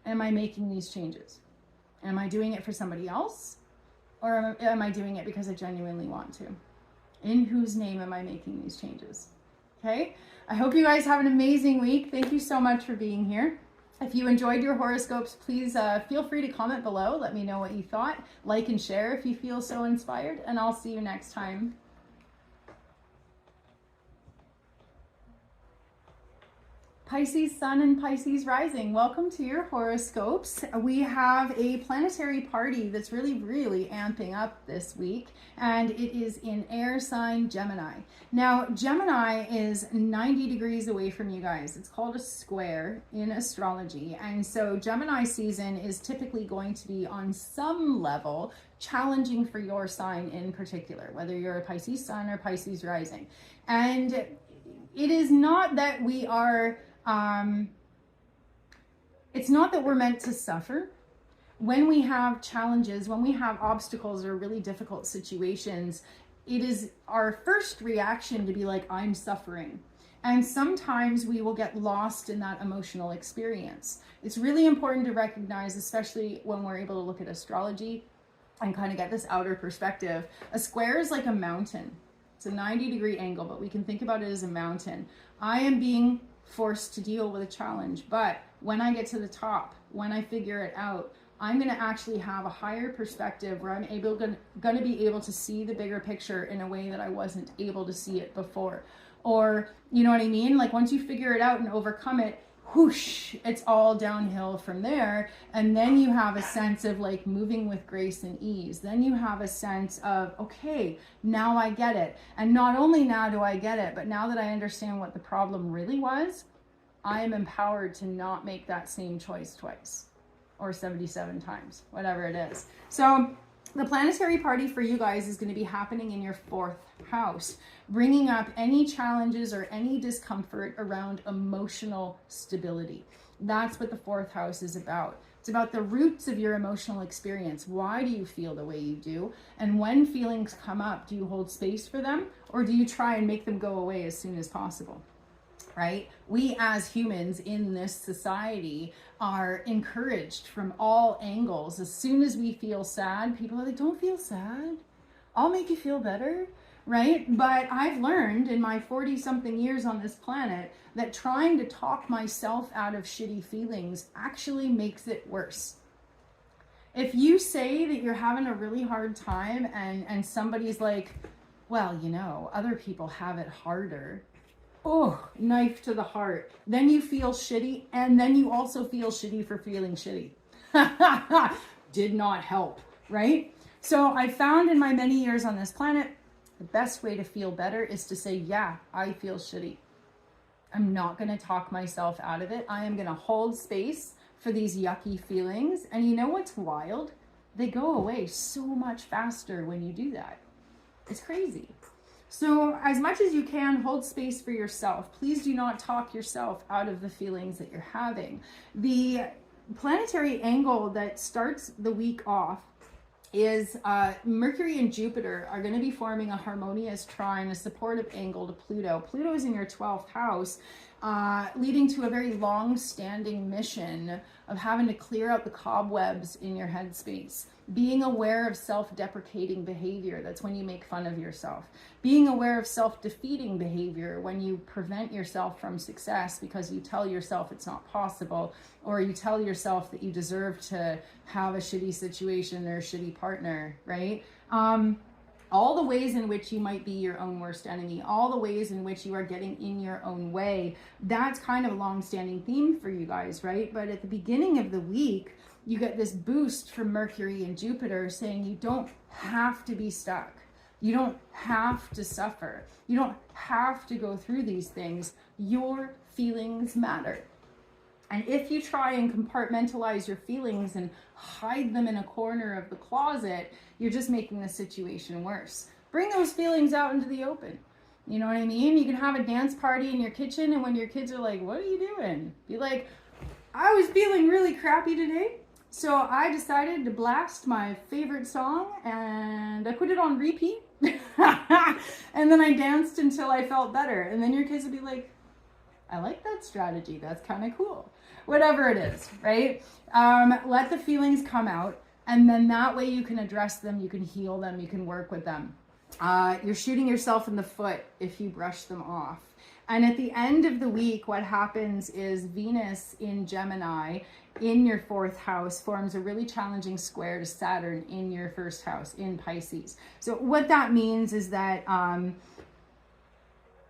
am I making these changes? Am I doing it for somebody else? Or am I doing it because I genuinely want to? In whose name am I making these changes? Okay? I hope you guys have an amazing week. Thank you so much for being here. If you enjoyed your horoscopes, please feel free to comment below. Let me know what you thought. Like and share if you feel so inspired. And I'll see you next time. Pisces Sun and Pisces Rising, welcome to your horoscopes. We have a planetary party that's really, really amping up this week, and it is in air sign Gemini. Now, Gemini is 90 degrees away from you guys. It's called a square in astrology, and so Gemini season is typically going to be on some level challenging for your sign in particular, whether you're a Pisces Sun or Pisces Rising. And it is not that we are it's not that we're meant to suffer. When we have challenges, when we have obstacles or really difficult situations, it is our first reaction to be like, I'm suffering. And sometimes we will get lost in that emotional experience. It's really important to recognize, especially when we're able to look at astrology and kind of get this outer perspective. A square is like a mountain. It's a 90-degree angle, but we can think about it as a mountain. I am being forced to deal with a challenge, but when I get to the top, when I figure it out, I'm going to actually have a higher perspective where I'm going to be able to see the bigger picture in a way that I wasn't able to see it before. Or, you know what I mean? Like, once you figure it out and overcome it, whoosh, it's all downhill from there. And then you have a sense of like moving with grace and ease. Then you have a sense of, okay, now I get it. And not only now do I get it, but now that I understand what the problem really was, I am empowered to not make that same choice twice or 77 times, whatever it is. So the planetary party for you guys is going to be happening in your 4th house, bringing up any challenges or any discomfort around emotional stability. That's what the 4th house is about. It's about the roots of your emotional experience. Why do you feel the way you do? And when feelings come up, do you hold space for them, or do you try and make them go away as soon as possible? Right? We as humans in this society are encouraged from all angles. As soon as we feel sad, people are like, don't feel sad. I'll make you feel better, right? But I've learned in my 40-something years on this planet that trying to talk myself out of shitty feelings actually makes it worse. If you say that you're having a really hard time and somebody's like, well, you know, other people have it harder. Oh, knife to the heart. Then you feel shitty, and then you also feel shitty for feeling shitty. Did not help, right? So I found in my many years on this planet, the best way to feel better is to say, yeah, I feel shitty. I'm not going to talk myself out of it. I am going to hold space for these yucky feelings. And you know what's wild? They go away so much faster when you do that. It's crazy. So as much as you can, hold space for yourself. Please do not talk yourself out of the feelings that you're having. The planetary angle that starts the week off is Mercury and Jupiter are going to be forming a harmonious trine, a supportive angle to Pluto. Pluto is in your 12th house, leading to a very long-standing mission of having to clear out the cobwebs in your headspace. Being aware of self-deprecating behavior, that's when you make fun of yourself. Being aware of self-defeating behavior, when you prevent yourself from success because you tell yourself it's not possible, or you tell yourself that you deserve to have a shitty situation or a shitty partner, right? All the ways in which you might be your own worst enemy, all the ways in which you are getting in your own way, that's kind of a long-standing theme for you guys, right? But at the beginning of the week, you get this boost from Mercury and Jupiter saying you don't have to be stuck. You don't have to suffer. You don't have to go through these things. Your feelings matter. And if you try and compartmentalize your feelings and hide them in a corner of the closet, you're just making the situation worse. Bring those feelings out into the open. You know what I mean? You can have a dance party in your kitchen, and when your kids are like, what are you doing? Be like, I was feeling really crappy today, so I decided to blast my favorite song, and I put it on repeat. And then I danced until I felt better. And then your kids would be like, I like that strategy. That's kind of cool. Whatever it is, right? Let the feelings come out, and then that way you can address them, you can heal them, you can work with them. You're shooting yourself in the foot if you brush them off. And at the end of the week, what happens is Venus in Gemini in your 4th house forms a really challenging square to Saturn in your 1st house in Pisces. So what that means is that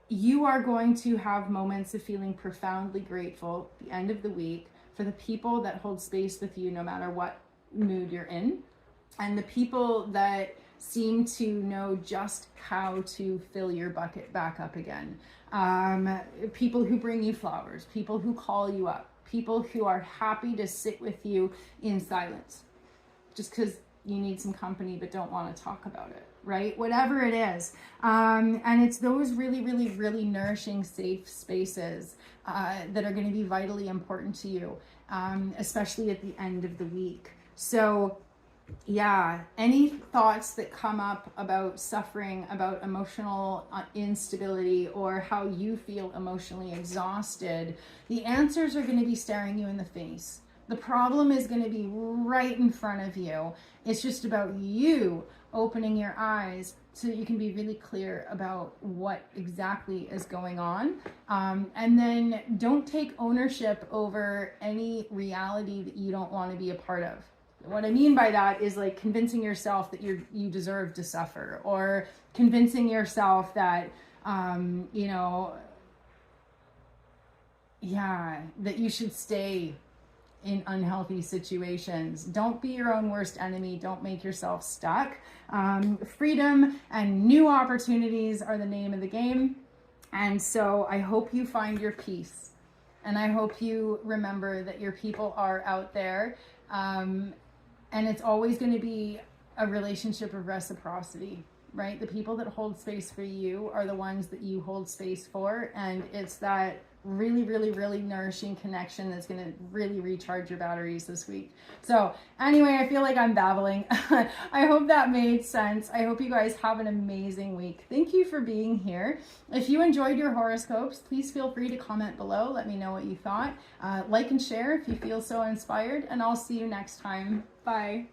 you are going to have moments of feeling profoundly grateful at the end of the week for the people that hold space with you no matter what mood you're in, and the people that seem to know just how to fill your bucket back up again. People who bring you flowers, people who call you up, people who are happy to sit with you in silence just because you need some company but don't want to talk about it, right? Whatever it is. And it's those really, really, really nourishing, safe spaces that are going to be vitally important to you, especially at the end of the week. So yeah, any thoughts that come up about suffering, about emotional instability, or how you feel emotionally exhausted, the answers are going to be staring you in the face. The problem is going to be right in front of you. It's just about you opening your eyes so that you can be really clear about what exactly is going on. And then don't take ownership over any reality that you don't want to be a part of. What I mean by that is like convincing yourself that you deserve to suffer, or convincing yourself that, you know, yeah, that you should stay in unhealthy situations. Don't be your own worst enemy. Don't make yourself stuck. Freedom and new opportunities are the name of the game. And so I hope you find your peace. And I hope you remember that your people are out there. And it's always going to be a relationship of reciprocity, right? The people that hold space for you are the ones that you hold space for. And it's that really, really, really nourishing connection that's going to really recharge your batteries this week. So anyway, I feel like I'm babbling. I hope that made sense. I hope you guys have an amazing week. Thank you for being here. If you enjoyed your horoscopes, please feel free to comment below. Let me know what you thought. Like and share if you feel so inspired, and I'll see you next time. Bye.